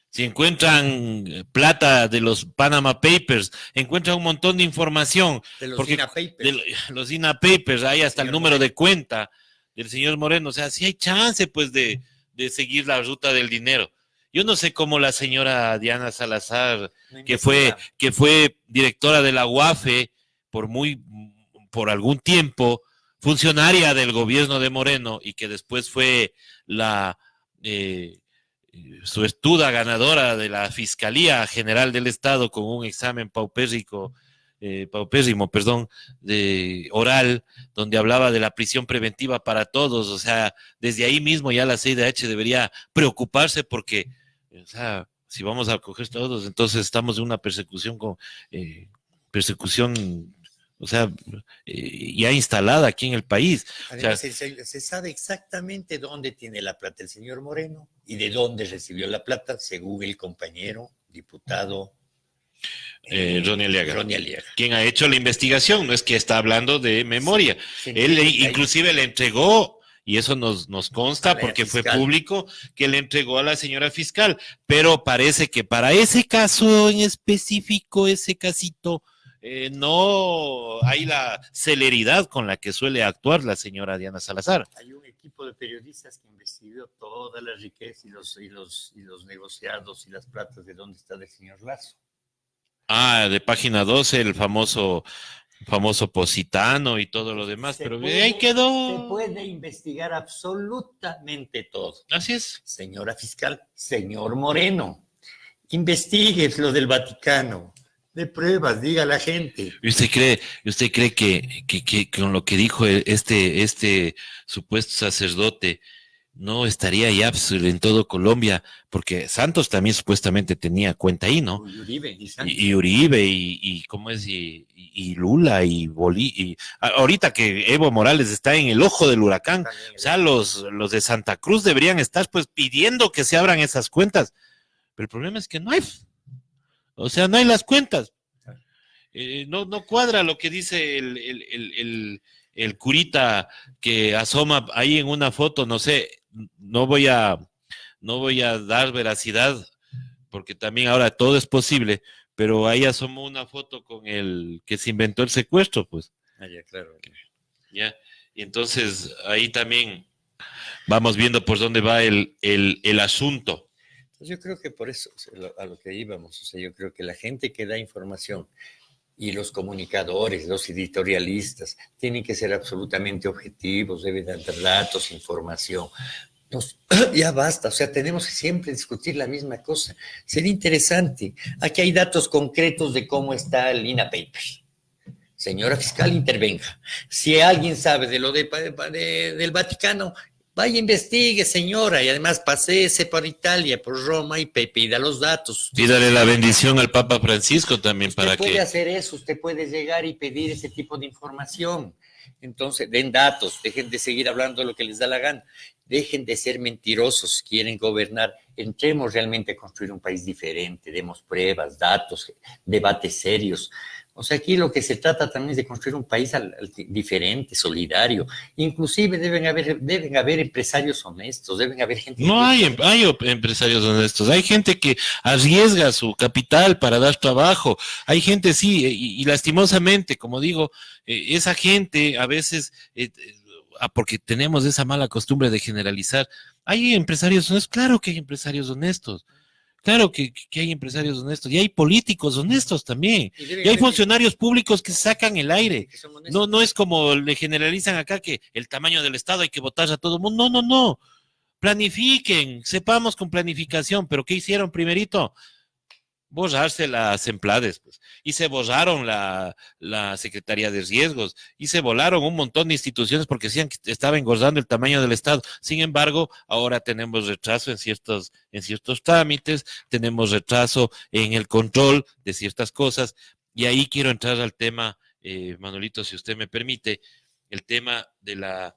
B: si encuentran plata de los Panama Papers, encuentran un montón de información.
C: De los INA Papers.
B: Los INA Papers, hay hasta el número de cuenta del señor Moreno. O sea, sí hay chance, pues, de seguir la ruta del dinero. Yo no sé cómo la señora Diana Salazar, que fue directora de la UAFE por algún tiempo, funcionaria del gobierno de Moreno y que después fue suertuda ganadora de la Fiscalía General del Estado con un examen paupérrimo, oral, donde hablaba de la prisión preventiva para todos. O sea, desde ahí mismo ya la CIDH debería preocuparse porque, o sea, si vamos a coger todos, entonces estamos en una persecución o sea, ya instalada aquí en el país.
C: Además,
B: o sea,
C: se sabe exactamente dónde tiene la plata el señor Moreno y de dónde recibió la plata, según el compañero diputado
B: Ronnie Aliaga,
C: Aliaga,
B: quien ha hecho la investigación, no es que está hablando de memoria. Sí, él inclusive le entregó, y eso nos consta porque fue público, que le entregó a la señora fiscal, pero parece que para ese caso en específico, ese casito, no hay la celeridad con la que suele actuar la señora Diana Salazar.
C: Hay un equipo de periodistas que investigó toda la riqueza y los negociados y las platas de dónde está el señor Lazo.
B: De página 12, el famoso Positano y todo lo demás, pero ahí quedó.
C: Se puede investigar absolutamente todo.
B: Así es.
C: Señora fiscal, señor Moreno, investigue lo del Vaticano. De pruebas, diga a la gente.
B: ¿Y usted cree que con lo que dijo este supuesto sacerdote no estaría ya en todo Colombia? Porque Santos también supuestamente tenía cuenta ahí, ¿no? Y Uribe y ¿cómo es? Y Lula y ahorita que Evo Morales está en el ojo del huracán, o sea, los de Santa Cruz deberían estar pues pidiendo que se abran esas cuentas. Pero el problema es que no hay. O sea, no hay las cuentas. No cuadra lo que dice el curita que asoma ahí en una foto, no sé, no voy a dar veracidad, porque también ahora todo es posible, pero ahí asomó una foto con el que se inventó el secuestro, pues.
C: Ya, claro.
B: Ya, y entonces ahí también vamos viendo por dónde va el asunto.
C: Yo creo que por eso, a lo que íbamos, o sea, yo creo que la gente que da información y los comunicadores, los editorialistas, tienen que ser absolutamente objetivos, deben dar datos, información. Ya basta, o sea, tenemos que siempre discutir la misma cosa. Sería interesante. Aquí hay datos concretos de cómo está el INA Papers. Señora fiscal, intervenga. Si alguien sabe de lo del Vaticano, vaya, investigue, señora, y además paséese por Italia, por Roma y pida los datos.
B: Pídale la bendición al Papa Francisco también para que...
C: Usted puede hacer eso, usted puede llegar y pedir ese tipo de información. Entonces, den datos, dejen de seguir hablando lo que les da la gana. dejen de ser mentirosos, quieren gobernar, entremos realmente a construir un país diferente, demos pruebas, datos, debates serios. O sea, aquí lo que se trata también es de construir un país diferente, solidario. Inclusive deben haber empresarios honestos, deben haber gente...
B: No hay empresarios honestos, hay gente que arriesga su capital para dar trabajo, hay gente, sí, y lastimosamente, como digo, esa gente a veces, porque tenemos esa mala costumbre de generalizar, hay empresarios honestos, claro que hay empresarios honestos. Claro que hay empresarios honestos y hay políticos honestos también. Y hay funcionarios públicos que sacan el aire. No es como le generalizan acá que el tamaño del Estado hay que votar a todo el mundo. No. Planifiquen, sepamos con planificación. Pero ¿qué hicieron primerito? Borrarse las emplades, pues. Y se borraron la Secretaría de Riesgos, y se volaron un montón de instituciones porque decían que estaba engordando el tamaño del Estado. Sin embargo, ahora tenemos retraso en ciertos trámites, tenemos retraso en el control de ciertas cosas, y ahí quiero entrar al tema, Manuelito, si usted me permite, el tema de la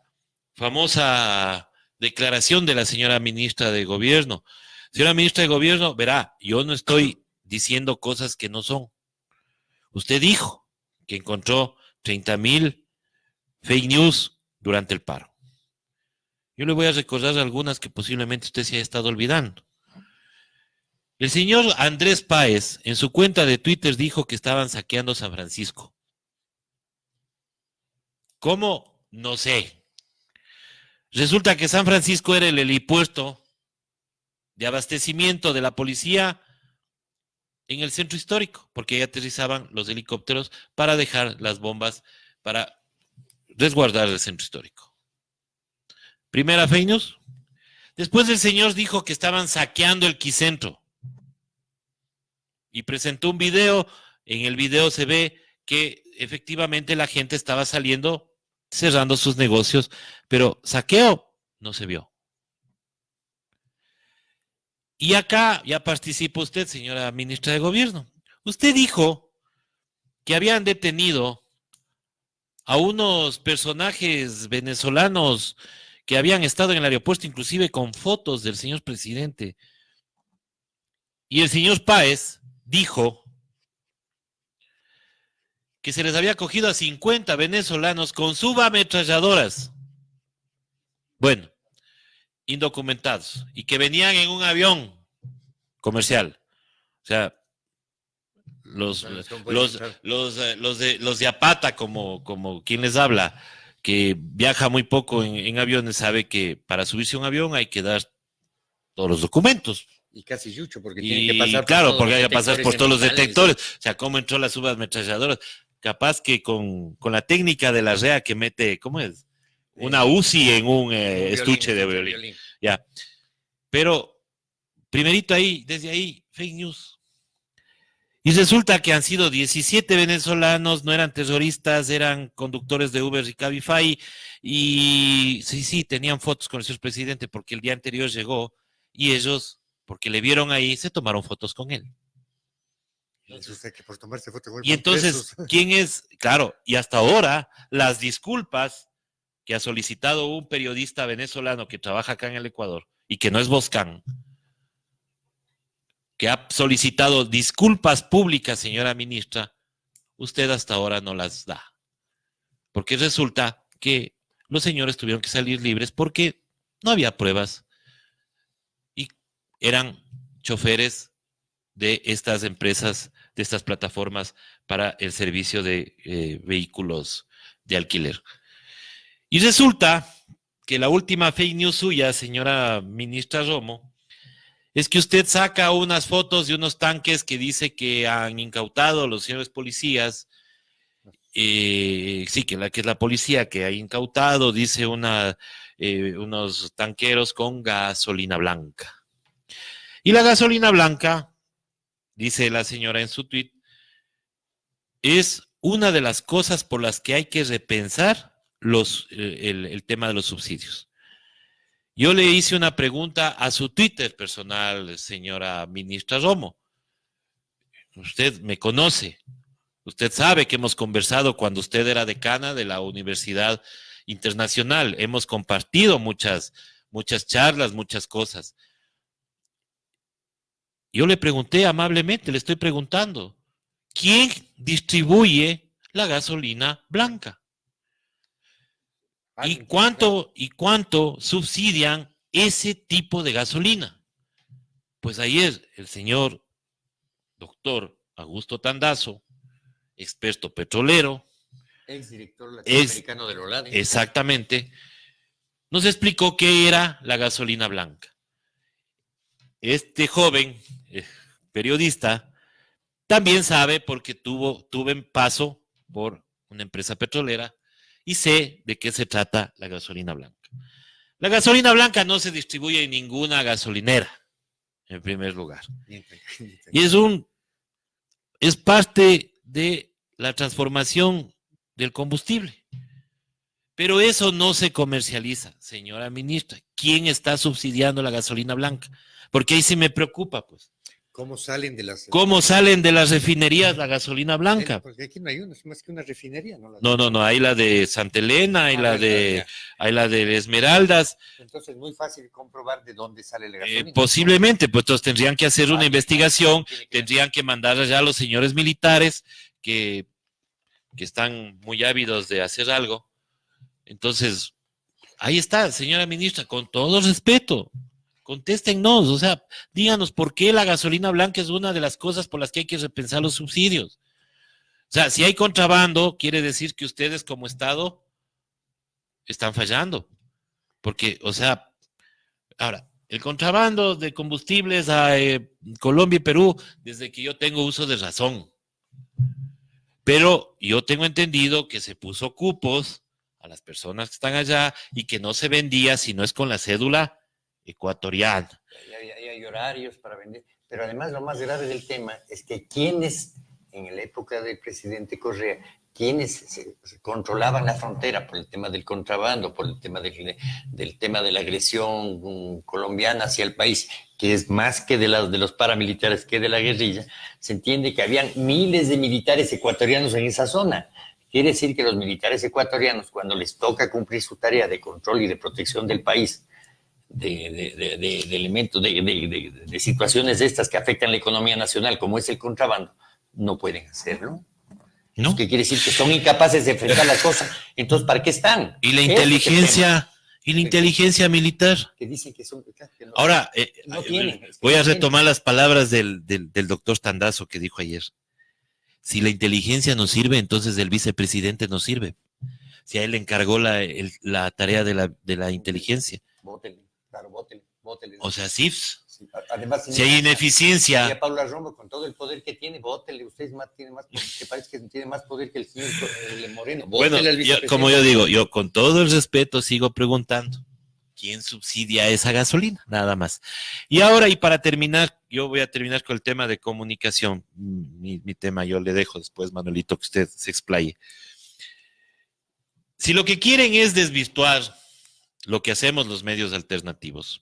B: famosa declaración de la señora ministra de Gobierno. Señora ministra de Gobierno, verá, yo no estoy diciendo cosas que no son. Usted dijo que encontró 30,000 fake news durante el paro. Yo le voy a recordar algunas que posiblemente usted se haya estado olvidando. El señor Andrés Páez en su cuenta de Twitter dijo que estaban saqueando San Francisco. ¿Cómo? No sé. Resulta que San Francisco era el helipuerto de abastecimiento de la policía en el centro histórico, porque ahí aterrizaban los helicópteros para dejar las bombas para resguardar el centro histórico. Primera fake news. Después el señor dijo que estaban saqueando el Quicentro y presentó un video. En el video se ve que efectivamente la gente estaba saliendo, cerrando sus negocios, pero saqueo no se vio. Y acá ya participa usted, señora ministra de Gobierno. Usted dijo que habían detenido a unos personajes venezolanos que habían estado en el aeropuerto, inclusive con fotos del señor presidente. Y el señor Páez dijo que se les había cogido a 50 venezolanos con subametralladoras. Bueno, indocumentados, y que venían en un avión comercial. O sea, los de Apata, como quien les habla, que viaja muy poco en aviones, sabe que para subirse a un avión hay que dar todos los documentos.
C: Y casi yucho, porque tienen que pasar
B: claro, porque hay que pasar por todos los detectores. O sea, ¿cómo entró las subametralladoras? Capaz que con la técnica de la REA que mete, ¿cómo es? Una UCI en un estuche de violín. Ya. Pero, primerito ahí, desde ahí, fake news. Y resulta que han sido 17 venezolanos, no eran terroristas, eran conductores de Uber y Cabify, y sí, tenían fotos con el señor presidente porque el día anterior llegó, y ellos, porque le vieron ahí, se tomaron fotos con él. Y entonces, ¿quién es? Claro, y hasta ahora, las disculpas que ha solicitado un periodista venezolano que trabaja acá en el Ecuador y que no es Boscan, que ha solicitado disculpas públicas, señora ministra, usted hasta ahora no las da. Porque resulta que los señores tuvieron que salir libres porque no había pruebas y eran choferes de estas empresas, de estas plataformas para el servicio de vehículos de alquiler. Y resulta que la última fake news suya, señora ministra Romo, es que usted saca unas fotos de unos tanques que dice que han incautado los señores policías. Sí, que es la policía que ha incautado, dice unos tanqueros con gasolina blanca. Y la gasolina blanca, dice la señora en su tweet, es una de las cosas por las que hay que repensar el tema de los subsidios. Yo le hice una pregunta a su Twitter personal, señora ministra Romo. Usted me conoce. Usted sabe que hemos conversado cuando usted era decana de la Universidad Internacional. Hemos compartido muchas muchas charlas, muchas cosas. Yo le pregunté amablemente, le estoy preguntando, ¿quién distribuye la gasolina blanca? ¿Y cuánto subsidian ese tipo de gasolina? Pues ayer el señor doctor Augusto Tandazo, experto petrolero,
C: exdirector latinoamericano de la OLADE,
B: exactamente, nos explicó qué era la gasolina blanca. Este joven periodista también sabe porque tuve en paso por una empresa petrolera y sé de qué se trata la gasolina blanca. La gasolina blanca no se distribuye en ninguna gasolinera, en primer lugar. Y es parte de la transformación del combustible. Pero eso no se comercializa, señora ministra. ¿Quién está subsidiando la gasolina blanca? Porque ahí sí me preocupa, pues.
C: ¿Cómo salen de las
B: refinerías la gasolina blanca?
C: Porque aquí no hay una, es más que una refinería, ¿no?
B: No, hay la de Santa Elena, hay la de Esmeraldas.
C: Entonces es muy fácil comprobar de dónde sale la gasolina.
B: Posiblemente, pues entonces tendrían que hacer una investigación, tendrían que mandar allá a los señores militares que están muy ávidos de hacer algo. Entonces, ahí está, señora ministra, con todo respeto. Contéstenos, o sea, díganos por qué la gasolina blanca es una de las cosas por las que hay que repensar los subsidios. O sea, si hay contrabando, quiere decir que ustedes como Estado están fallando. Porque, o sea, ahora, el contrabando de combustibles a Colombia y Perú, desde que yo tengo uso de razón. Pero yo tengo entendido que se puso cupos a las personas que están allá y que no se vendía si no es con la cédula ecuatoriana.
C: Hay horarios para vender, pero además lo más grave del tema es que quienes, en la época del presidente Correa, quienes se controlaban la frontera por el tema del contrabando, por el tema del tema de la agresión colombiana hacia el país, que es más que de los paramilitares que de la guerrilla, se entiende que habían miles de militares ecuatorianos en esa zona. Quiere decir que los militares ecuatorianos, cuando les toca cumplir su tarea de control y de protección del país, de elementos, de situaciones de estas que afectan la economía nacional, como es el contrabando, no pueden hacerlo. ¿No? Que quiere decir que son incapaces de enfrentar las cosas. Entonces, ¿para qué están?
B: Y la inteligencia militar.
C: Que dicen que son... Que no,
B: ahora,
C: no tienen,
B: voy a retomar las palabras del doctor Tandazo que dijo ayer. Si la inteligencia no sirve, entonces el vicepresidente no sirve. Si a él le encargó la tarea de la inteligencia.
C: Bótenle, claro, bótenle.
B: O sea, sí.
C: Además,
B: si hay ineficiencia.
C: Y a Paula Romo, con todo el poder que tiene, bótenle. Usted tiene más poder, que parece que tiene más poder que el señor Moreno.
B: Bueno, como yo digo, yo con todo el respeto sigo preguntando. ¿Quién subsidia esa gasolina? Nada más. Y ahora, y para terminar, yo voy a terminar con el tema de comunicación. Mi tema yo le dejo después, Manuelito, que usted se explaye. Si lo que quieren es desvirtuar lo que hacemos los medios alternativos,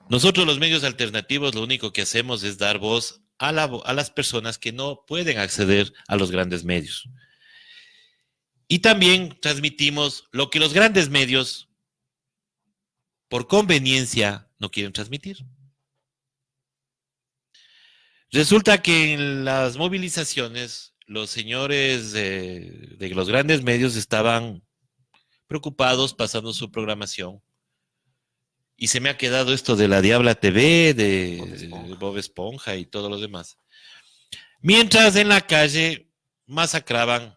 B: nosotros los medios alternativos lo único que hacemos es dar voz a las personas que no pueden acceder a los grandes medios. Y también transmitimos lo que los grandes medios, por conveniencia, no quieren transmitir. Resulta que en las movilizaciones, los señores de los grandes medios estaban preocupados pasando su programación. Y se me ha quedado esto de la Diabla TV, de Bob Esponja y todos los demás. Mientras en la calle masacraban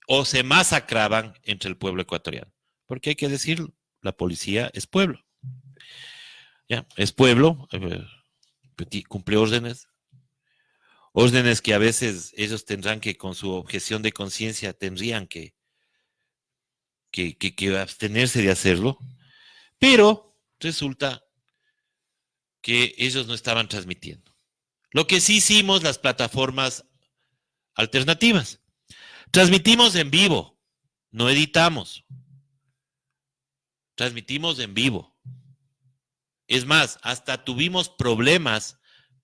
B: o se masacraban entre el pueblo ecuatoriano. Porque hay que decirlo, la policía es pueblo. ¿Ya? Es pueblo, cumple órdenes. Órdenes que a veces ellos tendrán que, con su objeción de conciencia, tendrían que abstenerse de hacerlo. Pero resulta que ellos no estaban transmitiendo. Lo que sí hicimos las plataformas alternativas. Transmitimos en vivo, no editamos. Transmitimos en vivo. Es más, hasta tuvimos problemas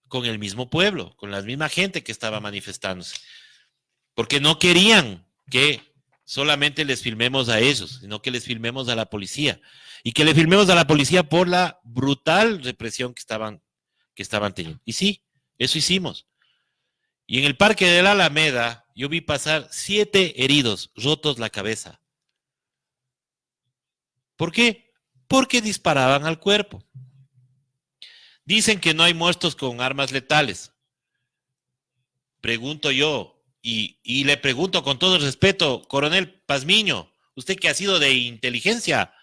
B: con el mismo pueblo, con la misma gente que estaba manifestándose. Porque no querían que solamente les filmemos a ellos, sino que les filmemos a la policía. Y que le filmemos a la policía por la brutal represión que estaban teniendo. Y sí, eso hicimos. Y en el Parque de la Alameda, yo vi pasar 7 heridos, rotos la cabeza. ¿Por qué? Porque disparaban al cuerpo. Dicen que no hay muertos con armas letales. Pregunto yo, y le pregunto con todo el respeto, coronel Pazmiño, usted que ha sido de inteligencia,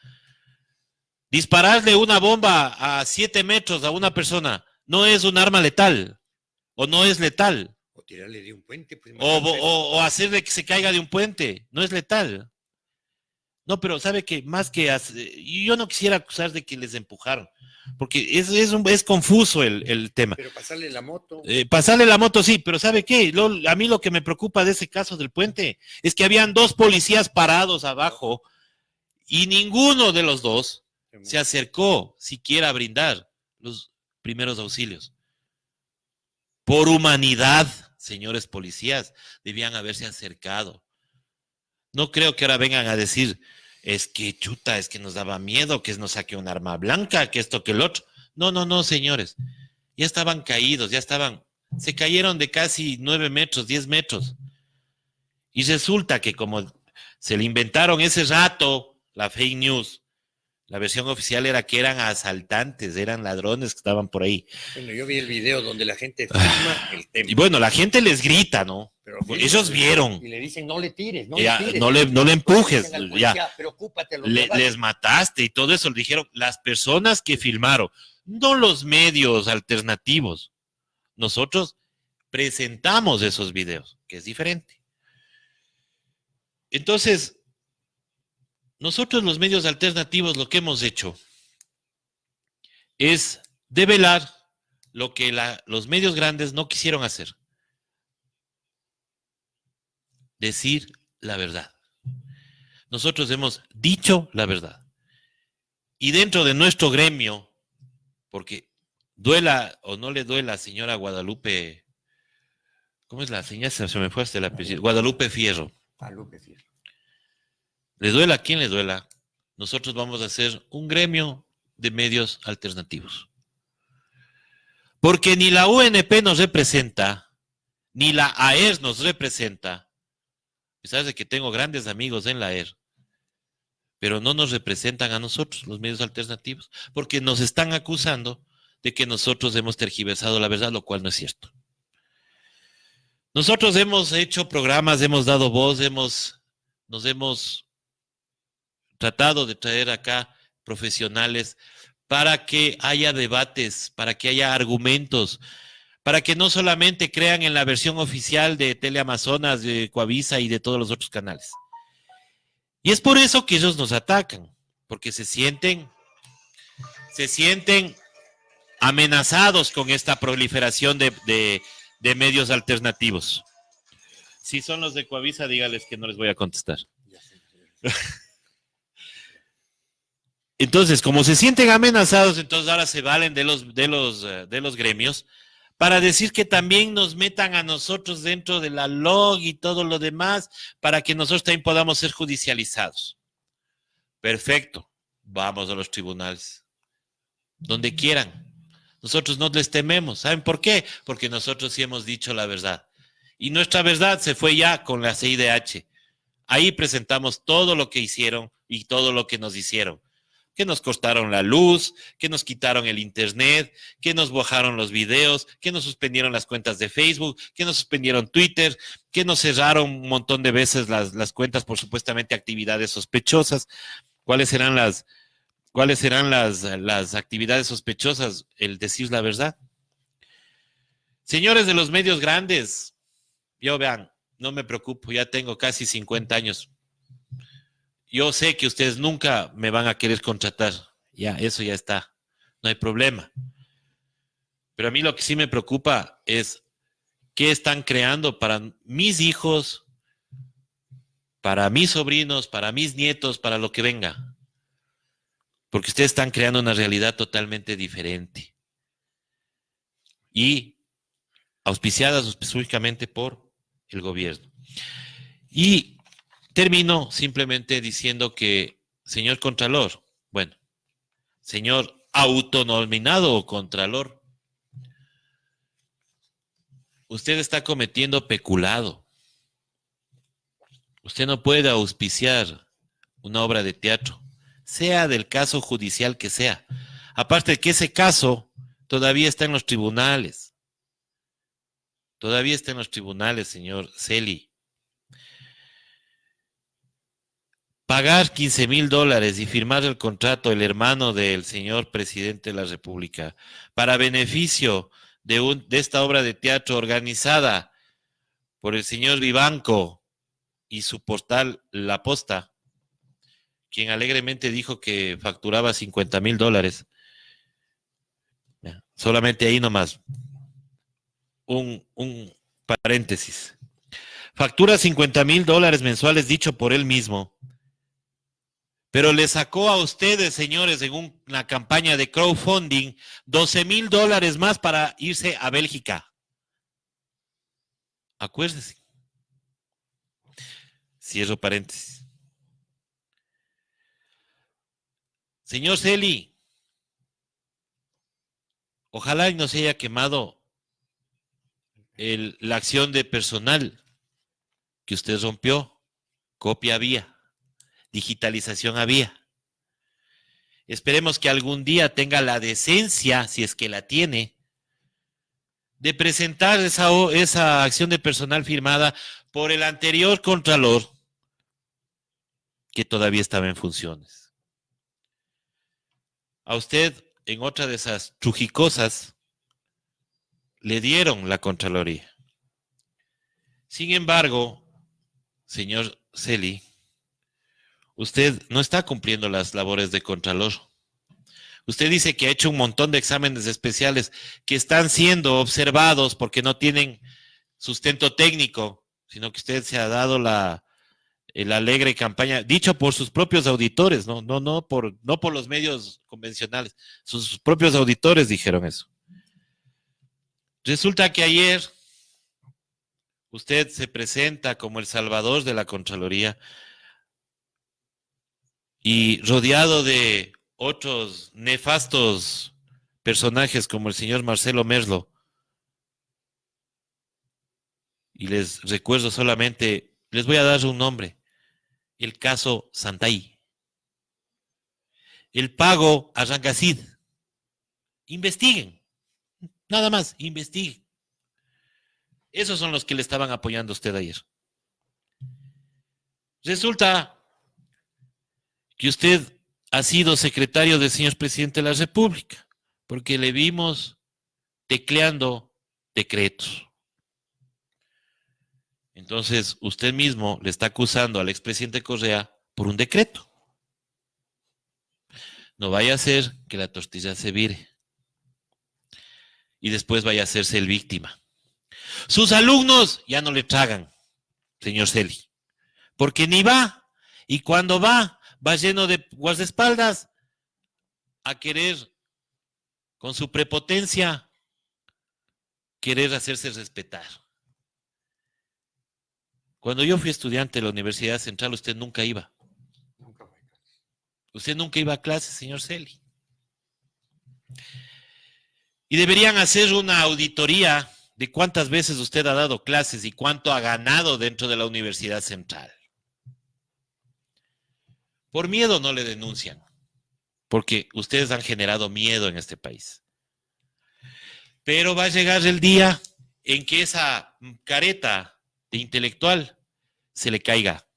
B: dispararle una bomba a 7 metros a una persona no es un arma letal, o no es letal.
C: O tirarle de un puente. Pues,
B: O hacerle que se caiga de un puente, no es letal. No, pero sabe que más que yo no quisiera acusar de que les empujaron, porque es confuso el tema.
C: Pero pasarle la moto.
B: Pasarle la moto sí, pero ¿sabe qué? A mí lo que me preocupa de ese caso del puente es que habían 2 policías parados abajo y ninguno de los 2 se acercó siquiera a brindar los primeros auxilios. Por humanidad, señores policías, debían haberse acercado. No creo que ahora vengan a decir, es que chuta, es que nos daba miedo, que nos saque un arma blanca, que esto, que el otro. No, señores. Ya estaban caídos, se cayeron de casi 9 metros, 10 metros. Y resulta que como se le inventaron ese rato la fake news, la versión oficial era que eran asaltantes, eran ladrones que estaban por ahí.
C: Bueno, yo vi el video donde la gente filma el tema.
B: Y bueno, la gente les grita, ¿no?
C: Pero
B: ellos vieron.
C: Y le dicen, no le tires, no
B: ya,
C: le tires.
B: no le empujes.
C: Policía,
B: ya.
C: preocúpate.
B: Les mataste y todo eso. Le dijeron las personas que filmaron, no los medios alternativos. Nosotros presentamos esos videos, que es diferente. Entonces, nosotros los medios alternativos lo que hemos hecho es develar lo que los medios grandes no quisieron hacer. Decir la verdad. Nosotros hemos dicho la verdad. Y dentro de nuestro gremio, porque duela o no le duela a la señora Guadalupe, ¿cómo es la señora? Se me fue hasta el apellido. Guadalupe Fierro.
C: Guadalupe Fierro.
B: ¿Le duela a quién le duela? Nosotros vamos a hacer un gremio de medios alternativos. Porque ni la UNP nos representa, ni la AER nos representa. Y sabes de que tengo grandes amigos en la AER, pero no nos representan a nosotros, los medios alternativos, porque nos están acusando de que nosotros hemos tergiversado la verdad, lo cual no es cierto. Nosotros hemos hecho programas, hemos dado voz, nos hemos tratado de traer acá profesionales para que haya debates, para que haya argumentos, para que no solamente crean en la versión oficial de Teleamazonas, de Coavisa y de todos los otros canales. Y es por eso que ellos nos atacan, porque se sienten amenazados con esta proliferación de medios alternativos. Si son los de Coavisa, dígales que no les voy a contestar. Entonces, como se sienten amenazados, entonces ahora se valen de los gremios para decir que también nos metan a nosotros dentro de la LOG y todo lo demás para que nosotros también podamos ser judicializados. Perfecto, vamos a los tribunales, donde quieran. Nosotros no les tememos. ¿Saben por qué? Porque nosotros sí hemos dicho la verdad. Y nuestra verdad se fue ya con la CIDH. Ahí presentamos todo lo que hicieron y todo lo que nos hicieron. Que nos cortaron la luz, que nos quitaron el internet, que nos bajaron los videos, que nos suspendieron las cuentas de Facebook, que nos suspendieron Twitter, que nos cerraron un montón de veces las cuentas por supuestamente actividades sospechosas. ¿Cuáles serán las actividades sospechosas? El decir la verdad. Señores de los medios grandes, yo vean, no me preocupo, ya tengo casi 50 años. Yo sé que ustedes nunca me van a querer contratar. Ya, eso ya está. No hay problema. Pero a mí lo que sí me preocupa es qué están creando para mis hijos, para mis sobrinos, para mis nietos, para lo que venga. Porque ustedes están creando una realidad totalmente diferente. Y auspiciadas específicamente por el gobierno. Y Termino simplemente diciendo que, señor Contralor, bueno, señor autonominado Contralor, usted está cometiendo peculado. Usted no puede auspiciar una obra de teatro, sea del caso judicial que sea. Aparte de que ese caso todavía está en los tribunales. Todavía está en los tribunales, señor Celi. Pagar $15,000 y firmar el contrato el hermano del señor presidente de la República para beneficio de esta obra de teatro organizada por el señor Vivanco y su portal La Posta, quien alegremente dijo que facturaba $50,000. Solamente ahí nomás. Un paréntesis. Factura $50,000 mensuales dicho por él mismo. Pero le sacó a ustedes, señores, en una campaña de crowdfunding, $12,000 más para irse a Bélgica. Acuérdese. Cierro paréntesis. Señor Celi, ojalá y no se haya quemado la acción de personal que usted rompió. Copia había, digitalización había. Esperemos que algún día tenga la decencia, si es que la tiene, de presentar esa acción de personal firmada por el anterior Contralor, que todavía estaba en funciones. A usted, en otra de esas trujicosas, le dieron la Contraloría. Sin embargo, señor Celi, usted no está cumpliendo las labores de Contralor. Usted dice que ha hecho un montón de exámenes especiales que están siendo observados porque no tienen sustento técnico, sino que usted se ha dado la alegre campaña, dicho por sus propios auditores, no por los medios convencionales. Sus propios auditores dijeron eso. Resulta que ayer usted se presenta como el salvador de la Contraloría y rodeado de otros nefastos personajes como el señor Marcelo Merlo. Y les recuerdo solamente, les voy a dar un nombre, el caso Santay. El pago a Rangacid. Investiguen, nada más, investiguen. Esos son los que le estaban apoyando a usted ayer. Resulta que usted ha sido secretario del señor presidente de la República, porque le vimos tecleando decretos. Entonces, usted mismo le está acusando al expresidente Correa por un decreto. No vaya a ser que la tortilla se vire y después vaya a hacerse el víctima. Sus alumnos ya no le tragan, señor Celi, porque ni va, y cuando va lleno de guardaespaldas a querer, con su prepotencia, querer hacerse respetar. Cuando yo fui estudiante de la Universidad Central, usted nunca iba. Usted nunca iba a clases, señor Celi. Y deberían hacer una auditoría de cuántas veces usted ha dado clases y cuánto ha ganado dentro de la Universidad Central. Por miedo no le denuncian, porque ustedes han generado miedo en este país. Pero va a llegar el día en que esa careta de intelectual se le caiga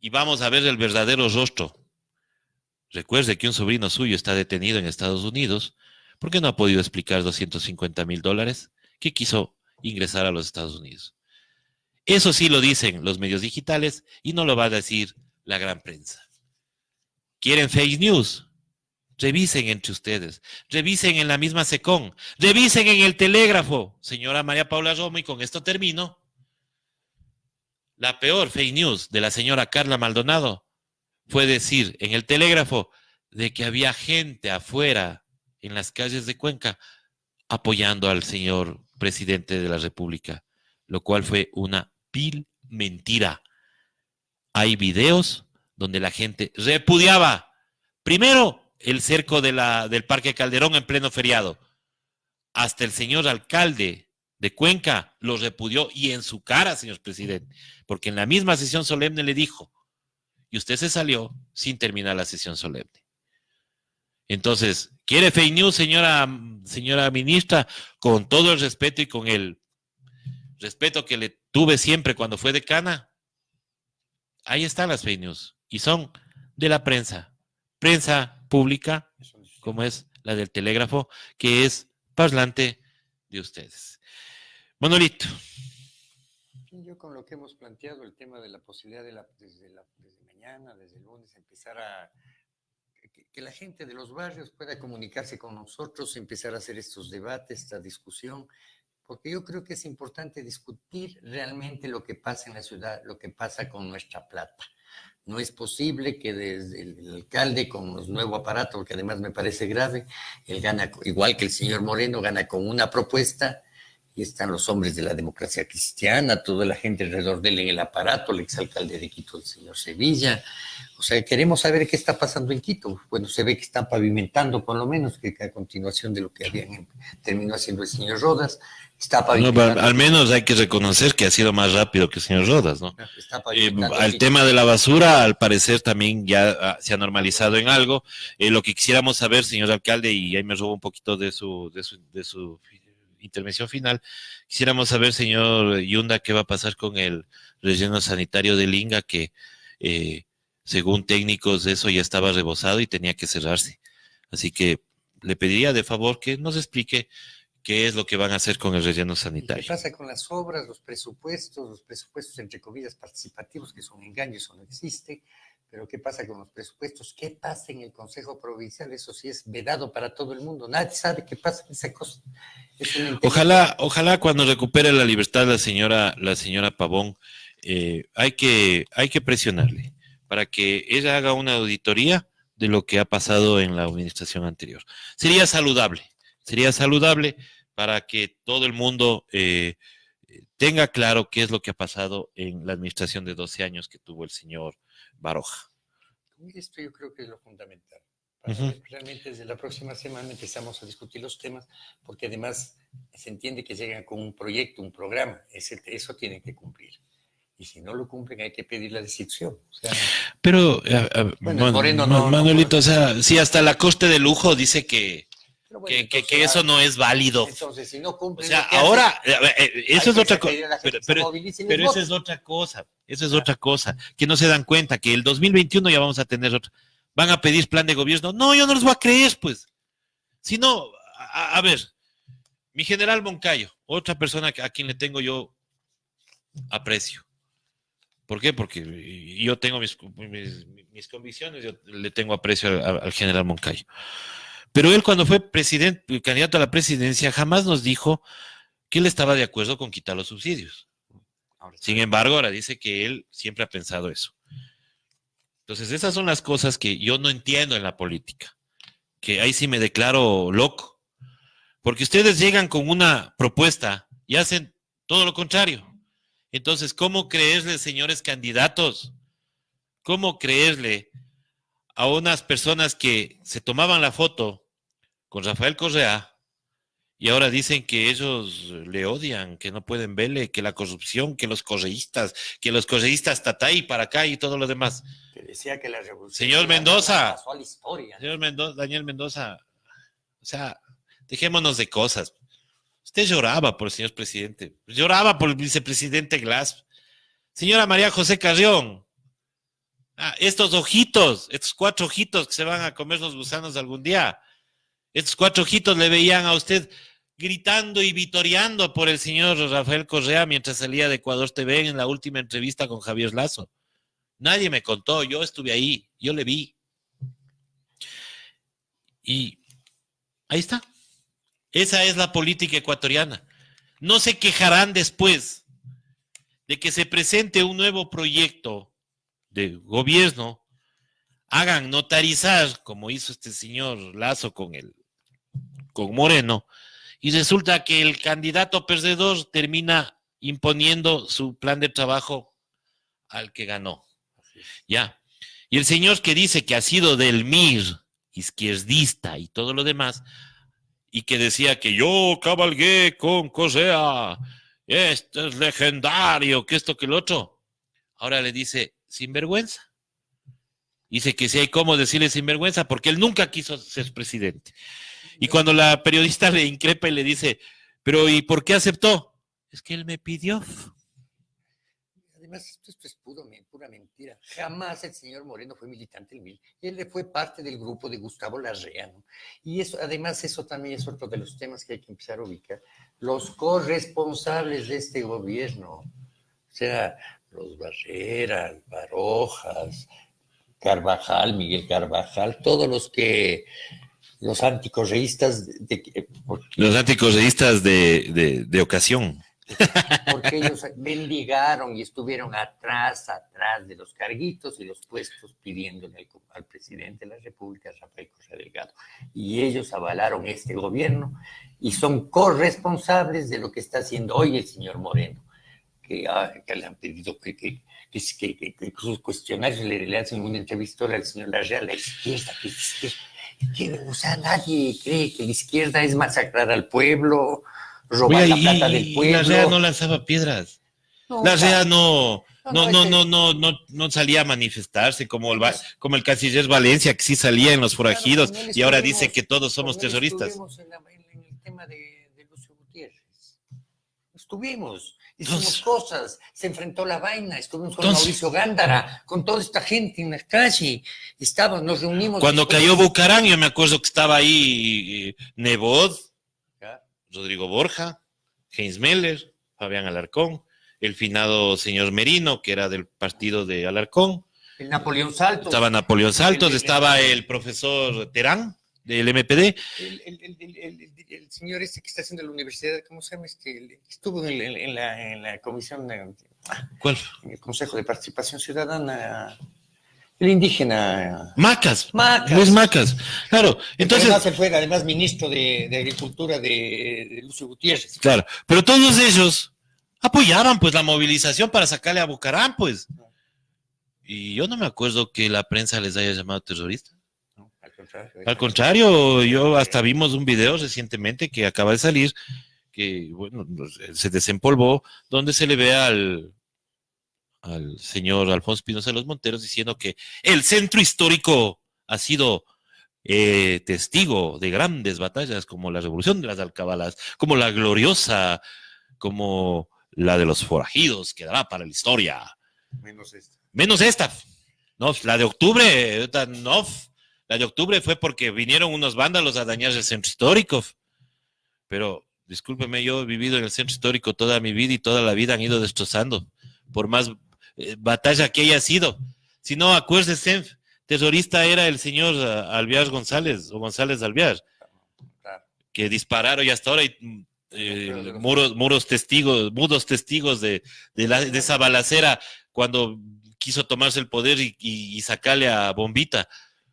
B: y vamos a ver el verdadero rostro. Recuerde que un sobrino suyo está detenido en Estados Unidos porque no ha podido explicar $250,000 que quiso ingresar a los Estados Unidos. Eso sí lo dicen los medios digitales y no lo va a decir la gran prensa. ¿Quieren fake news? Revisen entre ustedes, revisen en la misma SECON, revisen en el Telégrafo, señora María Paula Romo, y con esto termino. La peor fake news de la señora Carla Maldonado fue decir en el Telégrafo de que había gente afuera en las calles de Cuenca apoyando al señor presidente de la República, lo cual fue una vil mentira. hay videos donde la gente repudiaba primero el cerco del Parque Calderón en pleno feriado. Hasta el señor alcalde de Cuenca lo repudió y en su cara, señor presidente, porque en la misma sesión solemne le dijo, y usted se salió sin terminar la sesión solemne. Entonces, ¿quiere fake news, señora ministra? Con todo el respeto y con el respeto que le tuve siempre cuando fue decana, ahí están las fake news y son de la prensa pública, como es la del Telégrafo, que es parlante de ustedes. Manolito.
C: Yo con lo que hemos planteado, el tema de la posibilidad desde mañana, desde el lunes, empezar a que la gente de los barrios pueda comunicarse con nosotros, empezar a hacer estos debates, esta discusión, porque yo creo que es importante discutir realmente lo que pasa en la ciudad, lo que pasa con nuestra plata. No es posible que desde el alcalde con los nuevos aparatos, porque además me parece grave, él gana, igual que el señor Moreno, gana con una propuesta, y están los hombres de la democracia cristiana, toda la gente alrededor de él en el aparato, el exalcalde de Quito, el señor Sevilla. O sea, queremos saber qué está pasando en Quito. Bueno, se ve que están pavimentando, por lo menos, que a continuación de lo que terminó haciendo el señor Rodas, está pavimentando.
B: No, al menos hay que reconocer que ha sido más rápido que el señor Rodas, ¿no? El tema de la basura, al parecer, también ya se ha normalizado en algo. Lo que quisiéramos saber, señor alcalde, y ahí me robo un poquito de su intervención final, quisiéramos saber, señor Yunda, qué va a pasar con el relleno sanitario de Linga, que según técnicos eso ya estaba rebosado y tenía que cerrarse. Así que le pediría de favor que nos explique qué es lo que van a hacer con el relleno sanitario.
C: ¿Qué pasa con las obras, los presupuestos entre comillas participativos, que son engaños, eso no existe? Pero ¿qué pasa con los presupuestos? ¿Qué pasa en el Consejo Provincial? Eso sí es vedado para todo el mundo. Nadie sabe qué pasa en esa cosa.
B: Ojalá cuando recupere la libertad la señora Pavón, hay que presionarle para que ella haga una auditoría de lo que ha pasado en la administración anterior. Sería saludable para que todo el mundo tenga claro qué es lo que ha pasado en la administración de 12 años que tuvo el señor Baroja.
C: Esto yo creo que es lo fundamental. Ver, realmente desde la próxima semana empezamos a discutir los temas, porque además se entiende que llegan con un proyecto, un programa. Eso tienen que cumplir. Y si no lo cumplen, hay que pedir la destitución. O sea,
B: pero,
C: bueno, Moreno
B: Manuelito, o sea, si hasta la coste de lujo dice que eso no es válido.
C: Entonces, si no cumplen,
B: o sea, ahora, eso es otra cosa. Pero eso es otra cosa. Eso es otra cosa. Que no se dan cuenta que el 2021 ya vamos a tener otra. Van a pedir plan de gobierno. No, yo no los voy a creer, pues. Si no, a ver, mi general Moncayo, otra persona a quien le tengo yo aprecio. ¿Por qué? Porque yo tengo mis convicciones, yo le tengo aprecio al general Moncayo. Pero él cuando fue candidato a la presidencia, jamás nos dijo que él estaba de acuerdo con quitar los subsidios. Sin embargo, ahora dice que él siempre ha pensado eso. Entonces, esas son las cosas que yo no entiendo en la política. Que ahí sí me declaro loco. Porque ustedes llegan con una propuesta y hacen todo lo contrario. Entonces, ¿cómo creerle, señores candidatos? ¿Cómo creerle a unas personas que se tomaban la foto con Rafael Correa y ahora dicen que ellos le odian, que no pueden verle, que la corrupción, que los correístas tatay para acá y todo lo demás?
C: Que decía que la revolución...
B: Señor Mendoza,
C: pasó a la historia.
B: señor Daniel Mendoza, o sea, dejémonos de cosas. Usted lloraba por el señor presidente, lloraba por el vicepresidente Glass. Señora María José Carrión, estos 4 ojitos que se van a comer los gusanos algún día, estos 4 ojitos le veían a usted gritando y vitoreando por el señor Rafael Correa mientras salía de Ecuador TV en la última entrevista con Javier Lazo. Nadie me contó, yo estuve ahí, yo le vi. Y ahí está. Esa es la política ecuatoriana. No se quejarán después de que se presente un nuevo proyecto de gobierno, hagan notarizar, como hizo este señor Lazo con Moreno, y resulta que el candidato perdedor termina imponiendo su plan de trabajo al que ganó. Ya. Y el señor que dice que ha sido del MIR, izquierdista y todo lo demás, y que decía que yo cabalgué con Correa, esto es legendario, que esto, que el otro, ahora le dice sinvergüenza. Dice que si hay cómo decirle sinvergüenza, porque él nunca quiso ser presidente. Y cuando la periodista le increpa y le dice, pero ¿y por qué aceptó? Es que él me pidió.
C: Además, esto es pura mentira. Jamás el señor Moreno fue militante del MIR. Él fue parte del grupo de Gustavo Larrea, ¿no? Y eso, además, eso también es otro de los temas que hay que empezar a ubicar. Los corresponsables de este gobierno, o sea, los Barrera, Barojas, Carvajal, Miguel Carvajal, todos los anticorreístas,
B: Los anticorreístas de ocasión.
C: porque ellos mendigaron y estuvieron atrás de los carguitos y los puestos pidiéndole al presidente de la República, Rafael Correa Delgado. Y ellos avalaron este gobierno y son corresponsables de lo que está haciendo hoy el señor Moreno, que le han pedido que sus cuestionarios le hacen una entrevista al señor Larrea, la izquierda, o sea, nadie cree que la izquierda es masacrar al pueblo, robar la plata del pueblo.
B: Larrea no lanzaba piedras. Larrea no salía a manifestarse como el canciller Valencia, que sí salía en los forajidos, y ahora dice que todos somos terroristas.
C: Estuvimos en el tema de Lucio Gutiérrez. Hicimos cosas, se enfrentó la vaina, estuvimos con Mauricio Gándara, con toda esta gente en la calle, nos reunimos.
B: Cuando cayó Bucarán, yo me acuerdo que estaba ahí Nebot, Rodrigo Borja, Heinz Meller, Fabián Alarcón, el finado señor Merino, que era del partido de Alarcón.
C: El Napoleón Saltos.
B: Estaba Napoleón Saltos, estaba el profesor Terán, del MPD.
C: El señor que está haciendo la universidad, ¿cómo se llama? Estuvo en la comisión,
B: ¿Cuál?
C: En el Consejo de Participación Ciudadana, el indígena.
B: Macas. Luis Macas, claro. Entonces,
C: además, él fue además ministro de Agricultura de Lucio Gutiérrez.
B: Claro, pero todos ellos apoyaban pues la movilización para sacarle a Bucarán, pues. Y yo no me acuerdo que la prensa les haya llamado terroristas.
C: No, al contrario.
B: Al contrario, yo hasta vimos un video recientemente que acaba de salir, que bueno, se desempolvó, donde se le ve al señor Alfonso Espinosa de los Monteros diciendo que el centro histórico ha sido testigo de grandes batallas como la Revolución de las Alcabalas, como la gloriosa, como la de los forajidos, quedará para la historia. Menos esta. No, la de octubre, no. La de octubre fue porque vinieron unos vándalos a dañar el centro histórico. Pero, discúlpeme, yo he vivido en el centro histórico toda mi vida y toda la vida han ido destrozando. Por más batalla que haya sido. Si no, acuérdese, terrorista era el señor Alvear González, o González Alvear, que dispararon y hasta ahora hay mudos testigos de esa balacera cuando quiso tomarse el poder y sacarle a Bombita.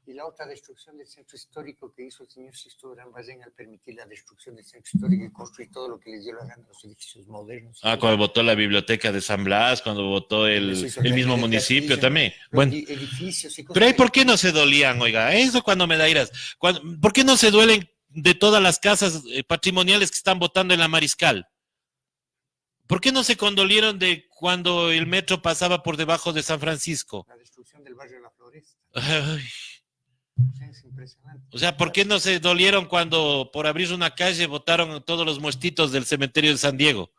C: Y la otra destrucción del centro histórico que hizo el señor Sixto Gran Barrén al permitir la destrucción del centro histórico y construir todo lo que les dio la gana a los edificios modernos.
B: Cuando votó la biblioteca de San Blas, cuando votó el mismo municipio también. Bueno,
C: edificios y cosas.
B: Pero ¿y por qué no se dolían, oiga? Eso cuando me da iras. ¿Por qué no se duelen de todas las casas patrimoniales que están votando en la Mariscal? ¿Por qué no se condolieron de cuando el metro pasaba por debajo de San Francisco?
C: La destrucción del barrio La Floresta.
B: Ay.
C: Es impresionante.
B: O sea, ¿por qué no se dolieron cuando por abrir una calle votaron todos los muertitos del cementerio de San Diego?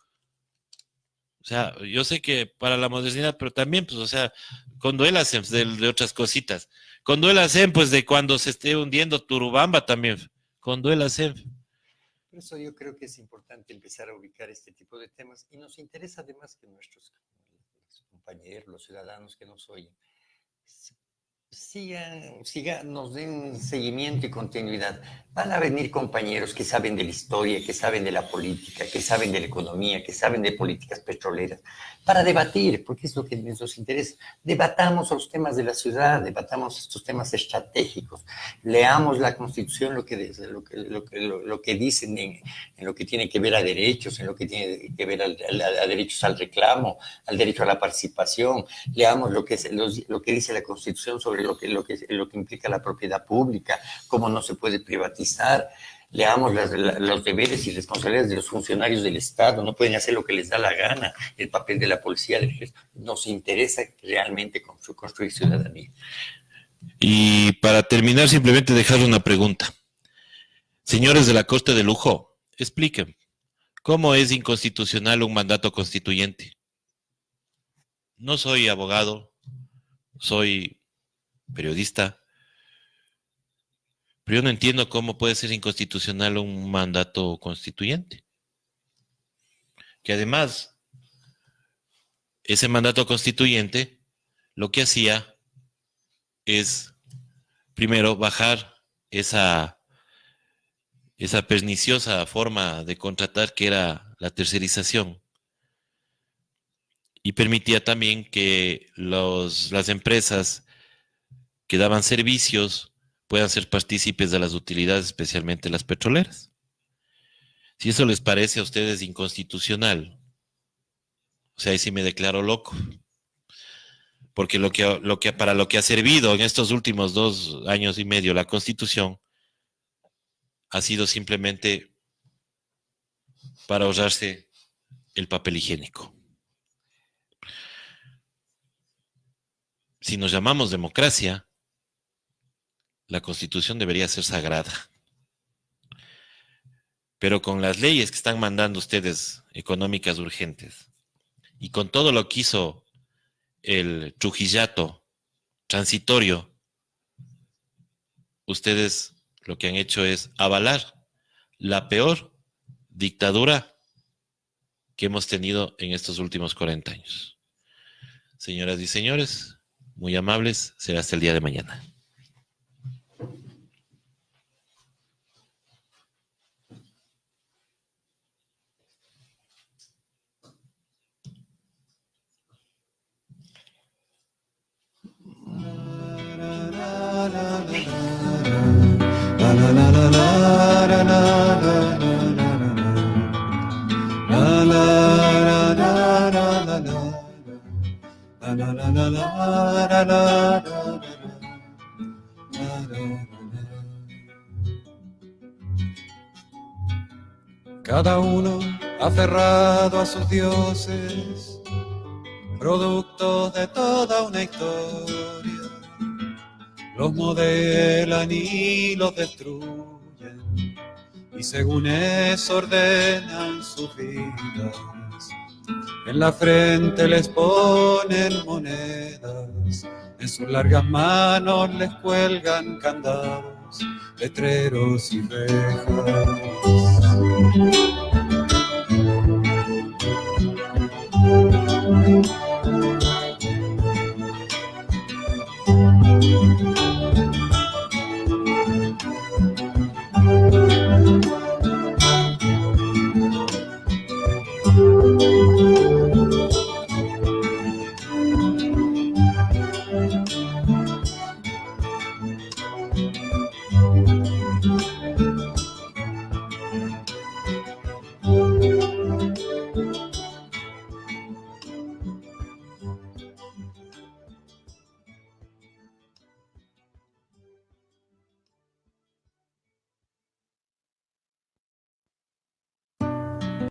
B: O sea, yo sé que para la modernidad, pero también, pues, o sea, conduélase de otras cositas. Conduélase, pues, de cuando se esté hundiendo Turubamba también. Conduélase.
C: Por eso yo creo que es importante empezar a ubicar este tipo de temas y nos interesa además que nuestros compañeros, los ciudadanos que nos oyen, nos den seguimiento y continuidad. Van a venir compañeros que saben de la historia, que saben de la política, que saben de la economía, que saben de políticas petroleras, para debatir, porque es lo que nos interesa. Debatamos los temas de la ciudad, debatamos estos temas estratégicos, leamos la Constitución, lo que dicen en lo que tiene que ver a derechos, en lo que tiene que ver a derechos al reclamo, al derecho a la participación, leamos lo que dice la Constitución sobre lo que implica la propiedad pública, cómo no se puede privatizar. Leamos los deberes y responsabilidades de los funcionarios del Estado, no pueden hacer lo que les da la gana, el papel de la policía, del ejército. Nos interesa realmente construir ciudadanía.
B: Y para terminar, simplemente dejar una pregunta. Señores de la Corte de Lujo, expliquen, ¿cómo es inconstitucional un mandato constituyente? No soy abogado, soy periodista, pero yo no entiendo cómo puede ser inconstitucional un mandato constituyente. Que además, ese mandato constituyente lo que hacía es, primero, bajar esa perniciosa forma de contratar que era la tercerización. Y permitía también que las empresas que daban servicios puedan ser partícipes de las utilidades, especialmente las petroleras. Si eso les parece a ustedes inconstitucional, o sea, ahí sí me declaro loco. Porque para lo que ha servido en estos últimos 2 años y medio la Constitución ha sido simplemente para ahorrarse el papel higiénico. Si nos llamamos democracia, la Constitución debería ser sagrada. Pero con las leyes que están mandando ustedes, económicas urgentes, y con todo lo que hizo el Trujillato transitorio, ustedes lo que han hecho es avalar la peor dictadura que hemos tenido en estos últimos 40 años. Señoras y señores, muy amables, será hasta el día de mañana.
A: Cada uno aferrado a sus dioses, productos de toda una historia, los modelan y los destruyen, y según eso ordenan sus vidas. En la frente les ponen monedas, en sus largas manos les cuelgan candados, letreros y rejas.